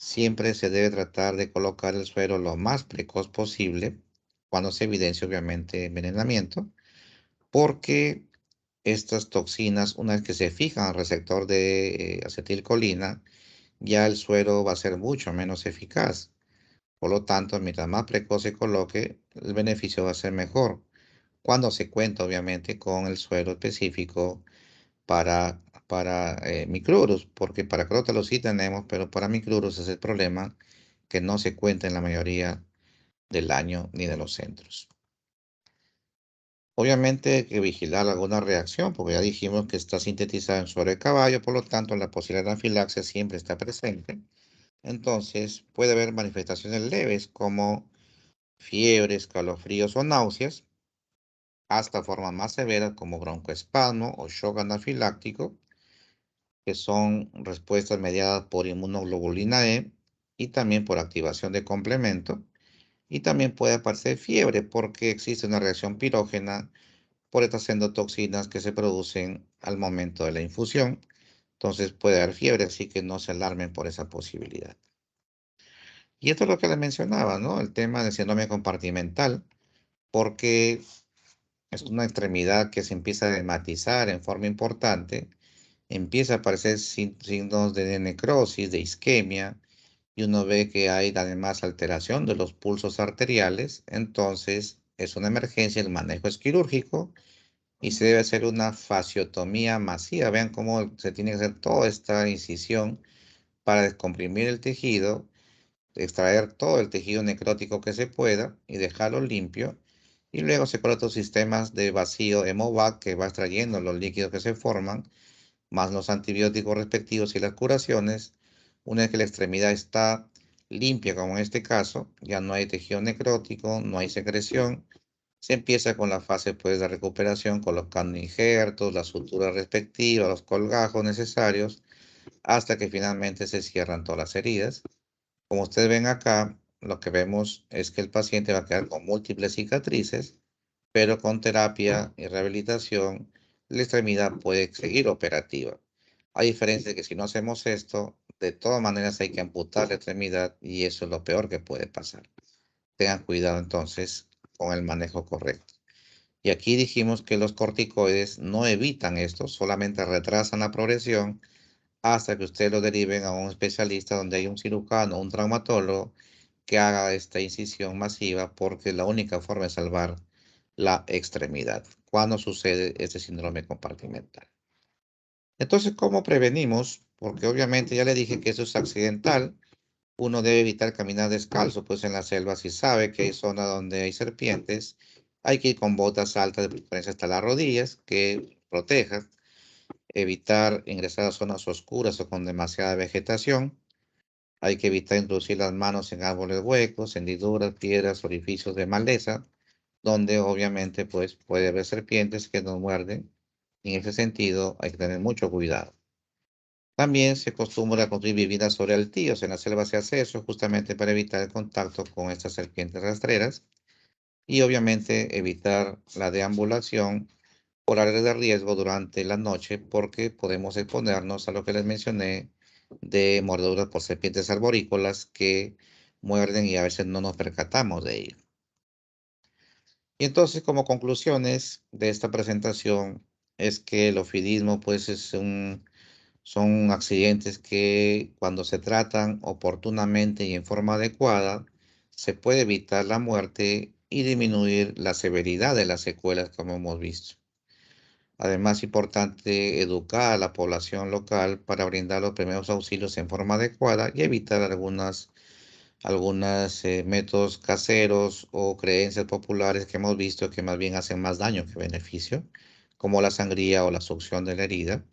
siempre se debe tratar de colocar el suero lo más precoz posible, cuando se evidencia obviamente envenenamiento, porque estas toxinas, una vez que se fijan al receptor de acetilcolina, ya el suero va a ser mucho menos eficaz. Por lo tanto, mientras más precoz se coloque, el beneficio va a ser mejor. Cuando se cuenta, obviamente, con el suero específico para micrurus, porque para crótalos sí tenemos, pero para micrurus es el problema que no se cuenta en la mayoría del año ni de los centros. Obviamente hay que vigilar alguna reacción, porque ya dijimos que está sintetizado en suero de caballo, por lo tanto la posibilidad de anafilaxia siempre está presente. Entonces puede haber manifestaciones leves como fiebre, escalofríos o náuseas, hasta formas más severas como broncoespasmo o shock anafiláctico, que son respuestas mediadas por inmunoglobulina E y también por activación de complemento. Y también puede aparecer fiebre porque existe una reacción pirógena por estas endotoxinas que se producen al momento de la infusión. Entonces puede haber fiebre, así que no se alarmen por esa posibilidad. Y esto es lo que les mencionaba, ¿no? El tema del síndrome compartimental, porque es una extremidad que se empieza a dermatizar en forma importante, empieza a aparecer signos de necrosis, de isquemia, y uno ve que hay además alteración de los pulsos arteriales. Entonces es una emergencia, el manejo es quirúrgico y se debe hacer una fasciotomía masiva. Vean cómo se tiene que hacer toda esta incisión para descomprimir el tejido, extraer todo el tejido necrótico que se pueda y dejarlo limpio. Y luego se colocan otros sistemas de vacío hemovac que va extrayendo los líquidos que se forman, más los antibióticos respectivos y las curaciones. Una vez que la extremidad está limpia, como en este caso, ya no hay tejido necrótico, no hay secreción, se empieza con la fase pues, de recuperación, colocando injertos, las suturas respectivas, los colgajos necesarios, hasta que finalmente se cierran todas las heridas. Como ustedes ven acá, lo que vemos es que el paciente va a quedar con múltiples cicatrices, pero con terapia y rehabilitación, la extremidad puede seguir operativa. A diferencia de que si no hacemos esto, de todas maneras hay que amputar la extremidad y eso es lo peor que puede pasar. Tengan cuidado entonces con el manejo correcto. Y aquí dijimos que los corticoides no evitan esto, solamente retrasan la progresión hasta que ustedes lo deriven a un especialista donde hay un cirujano o un traumatólogo que haga esta incisión masiva porque es la única forma de salvar la extremidad cuando sucede este síndrome compartimental. Entonces, ¿cómo prevenimos porque obviamente ya le dije que eso es accidental. Uno debe evitar caminar descalzo, pues en la selva si sabe que hay zonas donde hay serpientes, hay que ir con botas altas de preferencia hasta las rodillas que protejan, evitar ingresar a zonas oscuras o con demasiada vegetación. Hay que evitar introducir las manos en árboles huecos, hendiduras, piedras, orificios de maleza, donde obviamente pues puede haber serpientes que nos muerden. En ese sentido hay que tener mucho cuidado. También se acostumbra a construir viviendas sobre altillos. En la selva se hace eso justamente para evitar el contacto con estas serpientes rastreras y obviamente evitar la deambulación por áreas de riesgo durante la noche porque podemos exponernos a lo que les mencioné de mordeduras por serpientes arborícolas que muerden y a veces no nos percatamos de ello. Y entonces, como conclusiones de esta presentación, es que el ofidismo pues son accidentes que cuando se tratan oportunamente y en forma adecuada, se puede evitar la muerte y disminuir la severidad de las secuelas, como hemos visto. Además, es importante educar a la población local para brindar los primeros auxilios en forma adecuada y evitar algunos métodos caseros o creencias populares que hemos visto que más bien hacen más daño que beneficio, como la sangría o la succión de la herida.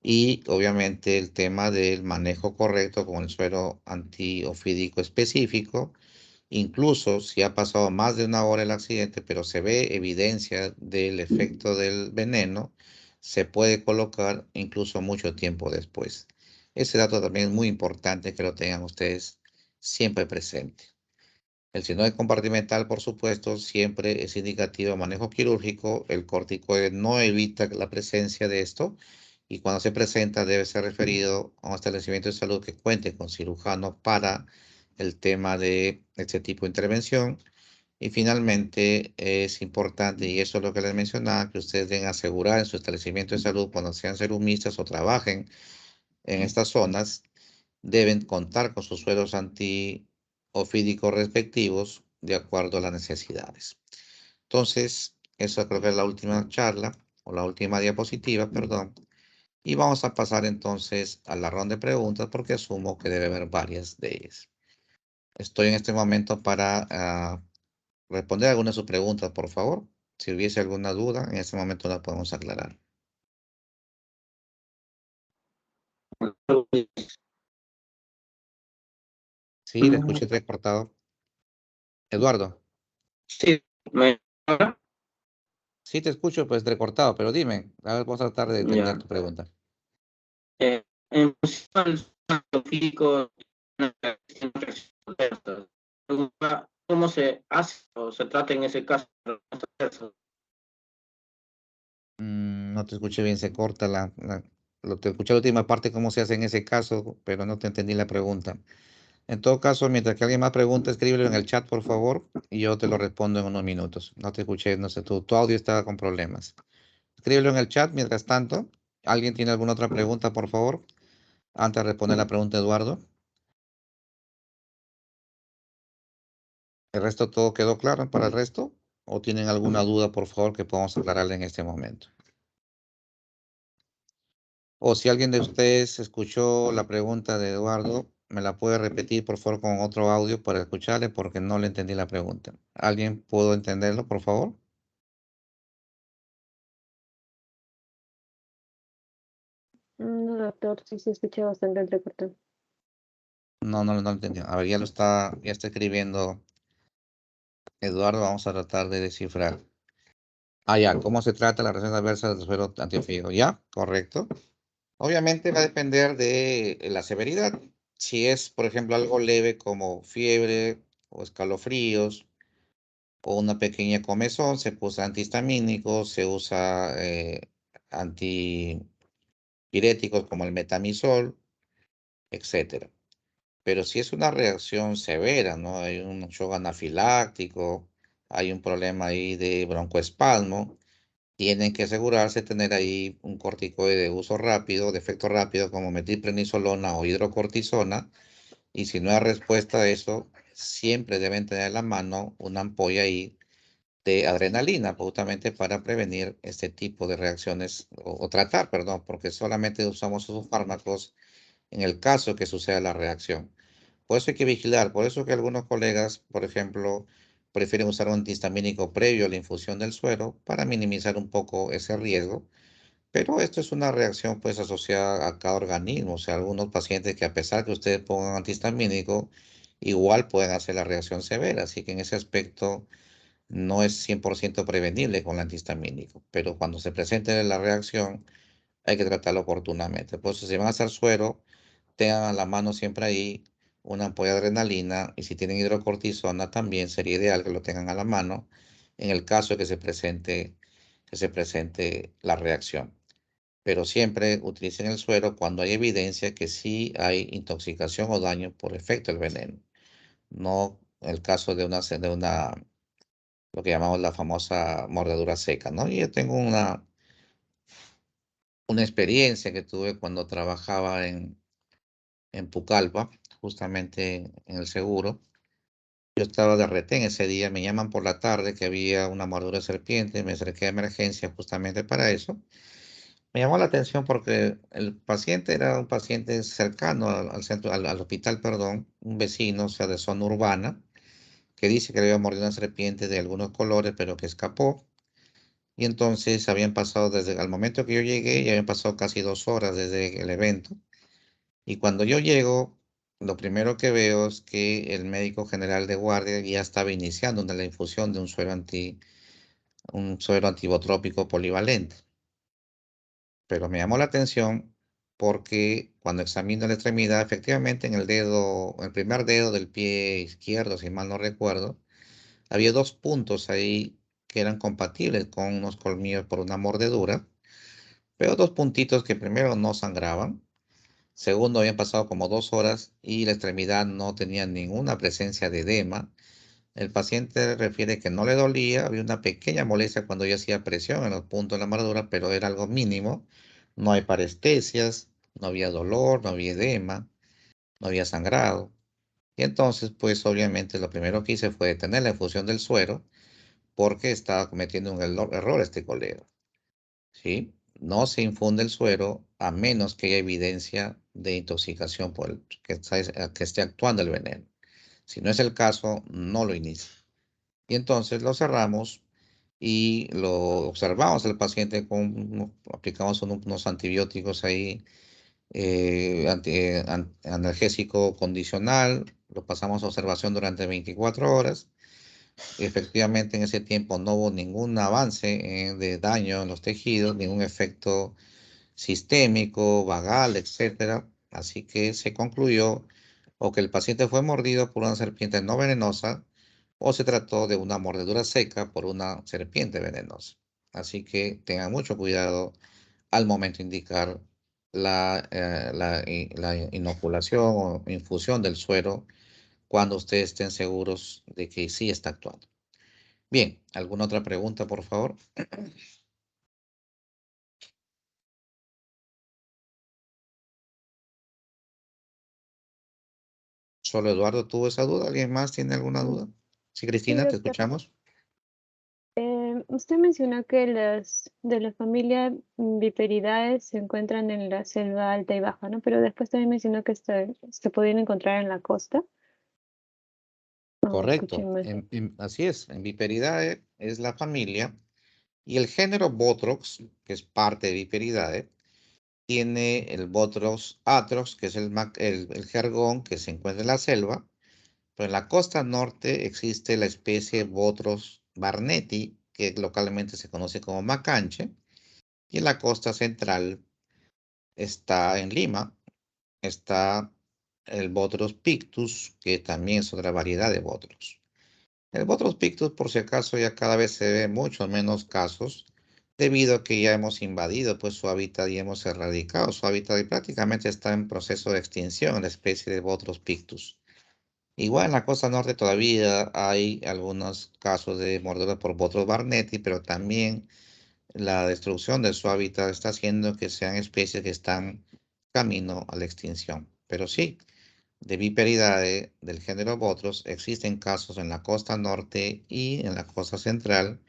Y obviamente el tema del manejo correcto con el suero antiofídico específico, incluso si ha pasado más de una hora el accidente, pero se ve evidencia del efecto del veneno, se puede colocar incluso mucho tiempo después. Ese dato también es muy importante que lo tengan ustedes siempre presente. El síndrome compartimental, por supuesto, siempre es indicativo de manejo quirúrgico. El corticoide no evita la presencia de esto y cuando se presenta debe ser referido a un establecimiento de salud que cuente con cirujano para el tema de este tipo de intervención. Y finalmente es importante, y eso es lo que les mencionaba, que ustedes deben asegurar en su establecimiento de salud cuando sean serumistas o trabajen en estas zonas, deben contar con sus sueros antiofídicos respectivos de acuerdo a las necesidades. Entonces, eso creo que es la última charla o la última diapositiva, perdón. Y vamos a pasar entonces a la ronda de preguntas porque asumo que debe haber varias de ellas. Estoy en este momento para responder algunas de sus preguntas, por favor. Si hubiese alguna duda, en este momento la podemos aclarar. Sí, le escuché recortado. Eduardo. Sí, Sí, te escucho, pues recortado, pero dime, a ver, vamos a tratar de entender ya. tu pregunta. En función al físico, ¿cómo se hace o se trata en ese caso? No te escuché bien, se corta te escuché la última parte, cómo se hace en ese caso, pero no te entendí la pregunta. En todo caso, mientras que alguien más pregunta, escríbelo en el chat, por favor, y yo te lo respondo en unos minutos. No te escuché, no sé, tu audio está con problemas. Escríbelo en el chat, mientras tanto. ¿Alguien tiene alguna otra pregunta, por favor? Antes de responder la pregunta, Eduardo. ¿El resto todo quedó claro para el resto? ¿O tienen alguna duda, por favor, que podamos aclararle en este momento? O si alguien de ustedes escuchó la pregunta de Eduardo, me la puede repetir, por favor, con otro audio para escucharle, porque no le entendí la pregunta. ¿Alguien pudo entenderlo, por favor? No, doctor, sí se escucha bastante entrecortado. No lo entendí. A ver, ya está escribiendo Eduardo, vamos a tratar de descifrar. Ya, ¿cómo se trata la reacción adversa del suero antiofídico? Ya, correcto. Obviamente va a depender de la severidad. Si es, por ejemplo, algo leve como fiebre o escalofríos o una pequeña comezón, se usa antihistamínico, se usa antipiréticos como el metamizol, etcétera. Pero si es una reacción severa, ¿no? Hay un shock anafiláctico, hay un problema ahí de broncoespasmo, tienen que asegurarse de tener ahí un corticoide de uso rápido, de efecto rápido, como metilprednisolona o hidrocortisona. Y si no hay respuesta a eso, siempre deben tener a la mano una ampolla ahí de adrenalina, justamente para prevenir este tipo de reacciones, o tratar, perdón, porque solamente usamos esos fármacos en el caso que suceda la reacción. Por eso hay que vigilar, por eso que algunos colegas, por ejemplo, prefieren usar un antihistamínico previo a la infusión del suero para minimizar un poco ese riesgo. Pero esto es una reacción pues asociada a cada organismo, o sea, algunos pacientes que a pesar que ustedes pongan antihistamínico, igual pueden hacer la reacción severa, así que en ese aspecto no es 100% prevenible con el antihistamínico, pero cuando se presente la reacción hay que tratarlo oportunamente. Por eso si van a hacer suero, tengan a la mano siempre ahí una ampolla de adrenalina, y si tienen hidrocortisona también sería ideal que lo tengan a la mano en el caso de que se presente la reacción. Pero siempre utilicen el suero cuando hay evidencia que sí hay intoxicación o daño por efecto del veneno. No el caso de lo que llamamos la famosa mordedura seca, ¿no? Y yo tengo una experiencia que tuve cuando trabajaba en Pucallpa, justamente en el seguro. Yo estaba de retén ese día, me llaman por la tarde que había una mordedura de serpiente, me acerqué a emergencia justamente para eso. Me llamó la atención porque el paciente era un paciente cercano al centro, al hospital, perdón, un vecino, o sea, de zona urbana, que dice que le había mordido una serpiente de algunos colores, pero que escapó. Y entonces habían pasado desde el momento que yo llegué, ya habían pasado casi 2 horas desde el evento. Y cuando yo llego, lo primero que veo es que el médico general de guardia ya estaba iniciando la infusión de un suero antibotrópico polivalente. Pero me llamó la atención porque cuando examino la extremidad, efectivamente en el dedo, el primer dedo del pie izquierdo, si mal no recuerdo, había 2 puntos ahí que eran compatibles con unos colmillos por una mordedura, pero 2 puntitos que primero no sangraban, segundo habían pasado como 2 horas y la extremidad no tenía ninguna presencia de edema. El paciente refiere que no le dolía, había una pequeña molestia cuando yo hacía presión en los puntos de la mordedura, pero era algo mínimo. No hay parestesias, no había dolor, no había edema, no había sangrado. Y entonces, pues obviamente lo primero que hice fue detener la infusión del suero porque estaba cometiendo un error este colega. ¿Sí? No se infunde el suero a menos que haya evidencia de intoxicación que esté actuando el veneno. Si no es el caso, no lo inicie. Y entonces lo cerramos y lo observamos al paciente aplicamos unos antibióticos ahí, analgésico condicional, lo pasamos a observación durante 24 horas. Efectivamente, en ese tiempo no hubo ningún avance de daño en los tejidos, ningún efecto sistémico, vagal, etcétera. Así que se concluyó o que el paciente fue mordido por una serpiente no venenosa o se trató de una mordedura seca por una serpiente venenosa. Así que tengan mucho cuidado al momento de indicar la inoculación o infusión del suero cuando ustedes estén seguros de que sí está actuando. Bien, ¿alguna otra pregunta, por favor? Solo Eduardo tuvo esa duda. ¿Alguien más tiene alguna duda? Sí, Sí, Cristina, te doctor. escuchamos. Usted mencionó que las de la familia Viperidae se encuentran en la selva alta y baja, ¿no? Pero después también mencionó que se podían encontrar en la costa. No, escuché Correcto, mal. así es. En Viperidae es la familia y el género Botrox, que es parte de Viperidae, tiene el Botrox atrox, que es el jergón que se encuentra en la selva, pero en la costa norte existe la especie Botrox barnetti, que localmente se conoce como macanche, y en la costa central está en Lima, está el Botrus pictus, que también es otra variedad de Botrus. El Botrus pictus, por si acaso, ya cada vez se ve mucho menos casos, debido a que ya hemos invadido pues, su hábitat y hemos erradicado su hábitat y prácticamente está en proceso de extinción la especie de Botrus pictus. Igual en la costa norte todavía hay algunos casos de mordedura por Botrus barnetti, pero también la destrucción de su hábitat está haciendo que sean especies que están camino a la extinción. Pero sí, de Viperidae del género Botros existen casos en la costa norte y en la costa central,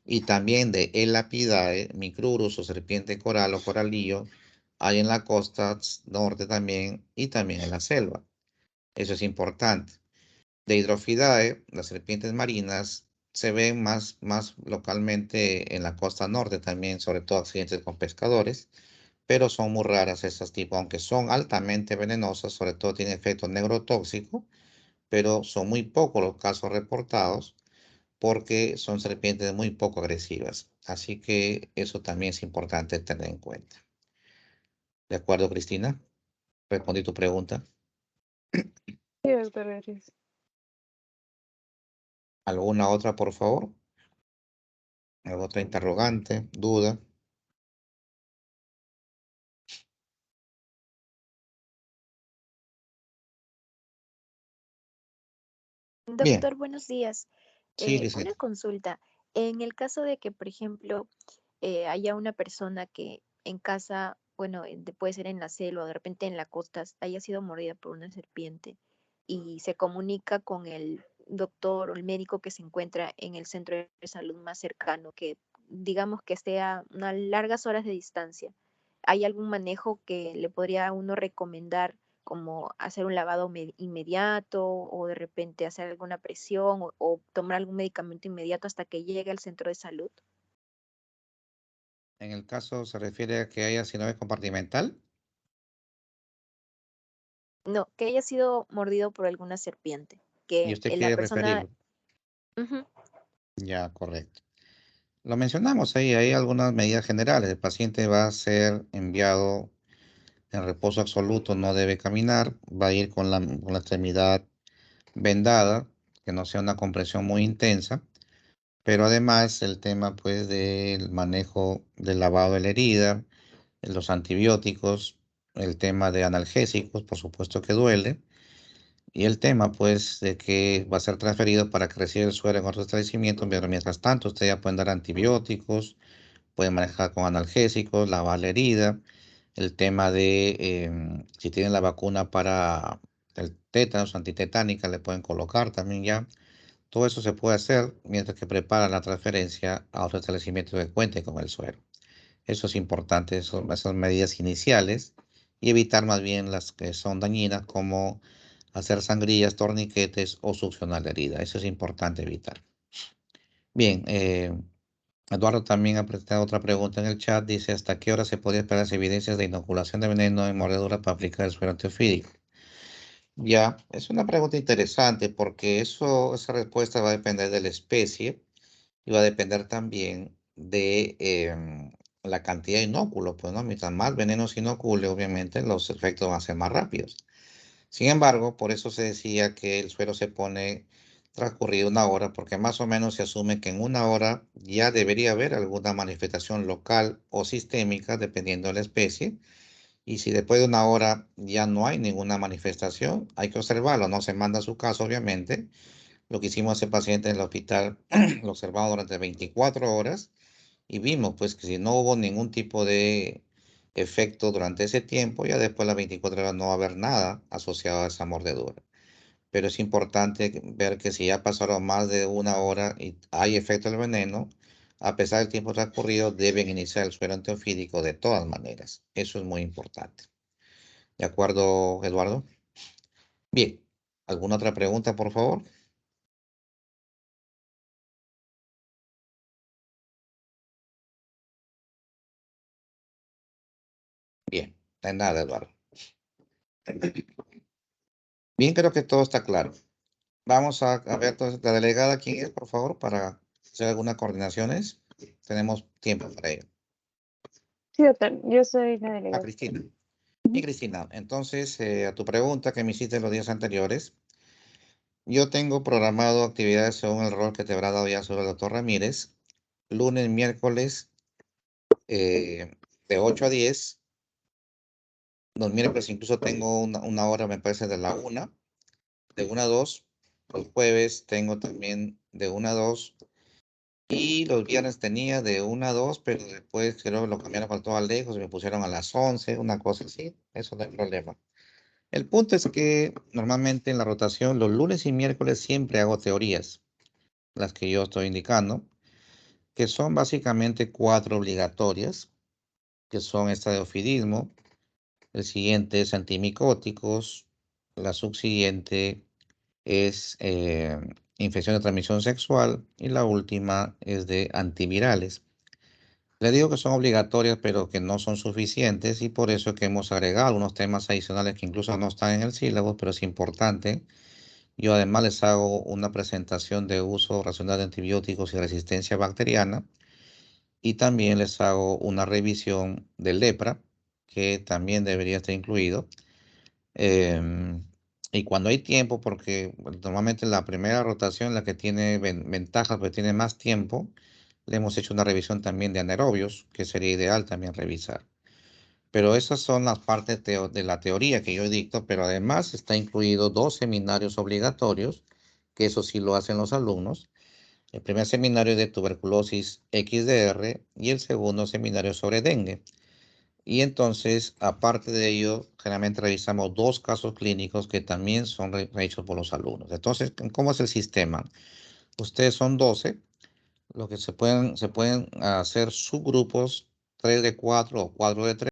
y también de Elapidae, Micrurus o serpiente coral o coralillo, hay en la costa norte también y también en la selva. Eso es importante. De Hydrophidae, las serpientes marinas, se ven más localmente en la costa norte también, sobre todo accidentes con pescadores, pero son muy raras esas tipos, aunque son altamente venenosas, sobre todo tienen efecto neurotóxico, pero son muy pocos los casos reportados porque son serpientes muy poco agresivas. Así que eso también es importante tener en cuenta. ¿De acuerdo, Cristina? Respondí tu pregunta. Sí, doctor, gracias. ¿Alguna otra, por favor? ¿Alguna otra interrogante, duda? Bien, Doctor, buenos días. sí, Una Lisette. consulta. En el caso de que, por ejemplo, haya una persona que en casa, bueno, puede ser en la selva o de repente en la costa, haya sido mordida por una serpiente y se comunica con el doctor o el médico que se encuentra en el centro de salud más cercano, que digamos que esté a unas largas horas de distancia. ¿Hay algún manejo que le podría uno recomendar, como hacer un lavado inmediato o de repente hacer alguna presión o tomar algún medicamento inmediato hasta que llegue al centro de salud? En el caso se refiere a que haya síndrome compartimental. No, que haya sido mordido por alguna serpiente, Y que usted la quiere persona... referirlo. Ujú. Ya, correcto. Lo mencionamos ahí, hay algunas medidas generales. El paciente va a ser enviado en reposo absoluto, no debe caminar, va a ir con la extremidad vendada, que no sea una compresión muy intensa, pero además el tema pues del manejo del lavado de la herida, los antibióticos, el tema de analgésicos, por supuesto que duele, y el tema pues de que va a ser transferido para que reciba el suero en otros establecimientos, pero mientras tanto usted ya puede dar antibióticos, puede manejar con analgésicos, lavar la herida, el tema de si tienen la vacuna para el tétanos, antitetánica, le pueden colocar también ya. Todo eso se puede hacer mientras que preparan la transferencia a otro establecimiento que cuente con el suero. Eso es importante, esas medidas iniciales, y evitar más bien las que son dañinas, como hacer sangrías, torniquetes o succionar la herida. Eso es importante evitar. Bien, Eduardo también ha presentado otra pregunta en el chat. Dice, ¿hasta qué hora se podría esperar las evidencias de inoculación de veneno en mordedura para aplicar el suero antiofídico? Ya, es una pregunta interesante porque esa respuesta va a depender de la especie y va a depender también de la cantidad de inóculos. Pues, ¿no? Mientras más veneno se inocule, obviamente los efectos van a ser más rápidos. Sin embargo, por eso se decía que el suero se pone transcurrida una hora, porque más o menos se asume que en una hora ya debería haber alguna manifestación local o sistémica, dependiendo de la especie. Y si después de una hora ya no hay ninguna manifestación, hay que observarlo. No se manda a su casa, obviamente. Lo que hicimos a ese paciente en el hospital, lo observamos durante 24 horas y vimos pues que si no hubo ningún tipo de efecto durante ese tiempo, ya después de las 24 horas no va a haber nada asociado a esa mordedura. Pero es importante ver que si ya pasaron más de una hora y hay efecto del veneno, a pesar del tiempo transcurrido, deben iniciar el suero antiofídico de todas maneras. Eso es muy importante. ¿De acuerdo, Eduardo? Bien. ¿Alguna otra pregunta, por favor? Bien. De nada, Eduardo. Bien, creo que todo está claro. Vamos a ver entonces la delegada, ¿quién es, por favor, para hacer algunas coordinaciones? Tenemos tiempo para ello. Sí, doctor, yo soy la Ah, delegada. Cristina. Y Cristina, entonces, a tu pregunta que me hiciste los días anteriores, yo tengo programado actividades según el rol que te habrá dado ya sobre el doctor Ramírez, lunes, miércoles, de 8 a 10. Los miércoles incluso tengo una hora, me parece, de 1 a 2. Los jueves tengo también de 1 a 2. Y los viernes tenía de 1 a 2, pero después creo que lo cambiaron para todo lejos y me pusieron a las 11, una cosa así. Eso no hay problema. El punto es que normalmente en la rotación los lunes y miércoles siempre hago teorías, las que yo estoy indicando, que son básicamente 4 obligatorias, que son esta de ofidismo, el siguiente es antimicóticos, la subsiguiente es infección de transmisión sexual y la última es de antivirales. Le digo que son obligatorias, pero que no son suficientes y por eso es que hemos agregado algunos temas adicionales que incluso no están en el sílabo, pero es importante. Yo además les hago una presentación de uso racional de antibióticos y resistencia bacteriana y también les hago una revisión de lepra, que también debería estar incluido. Y cuando hay tiempo, porque normalmente la primera rotación, la que tiene ventajas, porque tiene más tiempo, le hemos hecho una revisión también de anaerobios, que sería ideal también revisar. Pero esas son las partes de la teoría que yo dicto, pero además está incluido 2 seminarios obligatorios, que eso sí lo hacen los alumnos. El primer seminario es de tuberculosis XDR y el segundo seminario sobre dengue. Y entonces, aparte de ello, generalmente revisamos 2 casos clínicos que también son hechos por los alumnos. Entonces, ¿cómo es el sistema? Ustedes son 12, lo que se pueden hacer subgrupos, 3 de 4 o 4 de 3.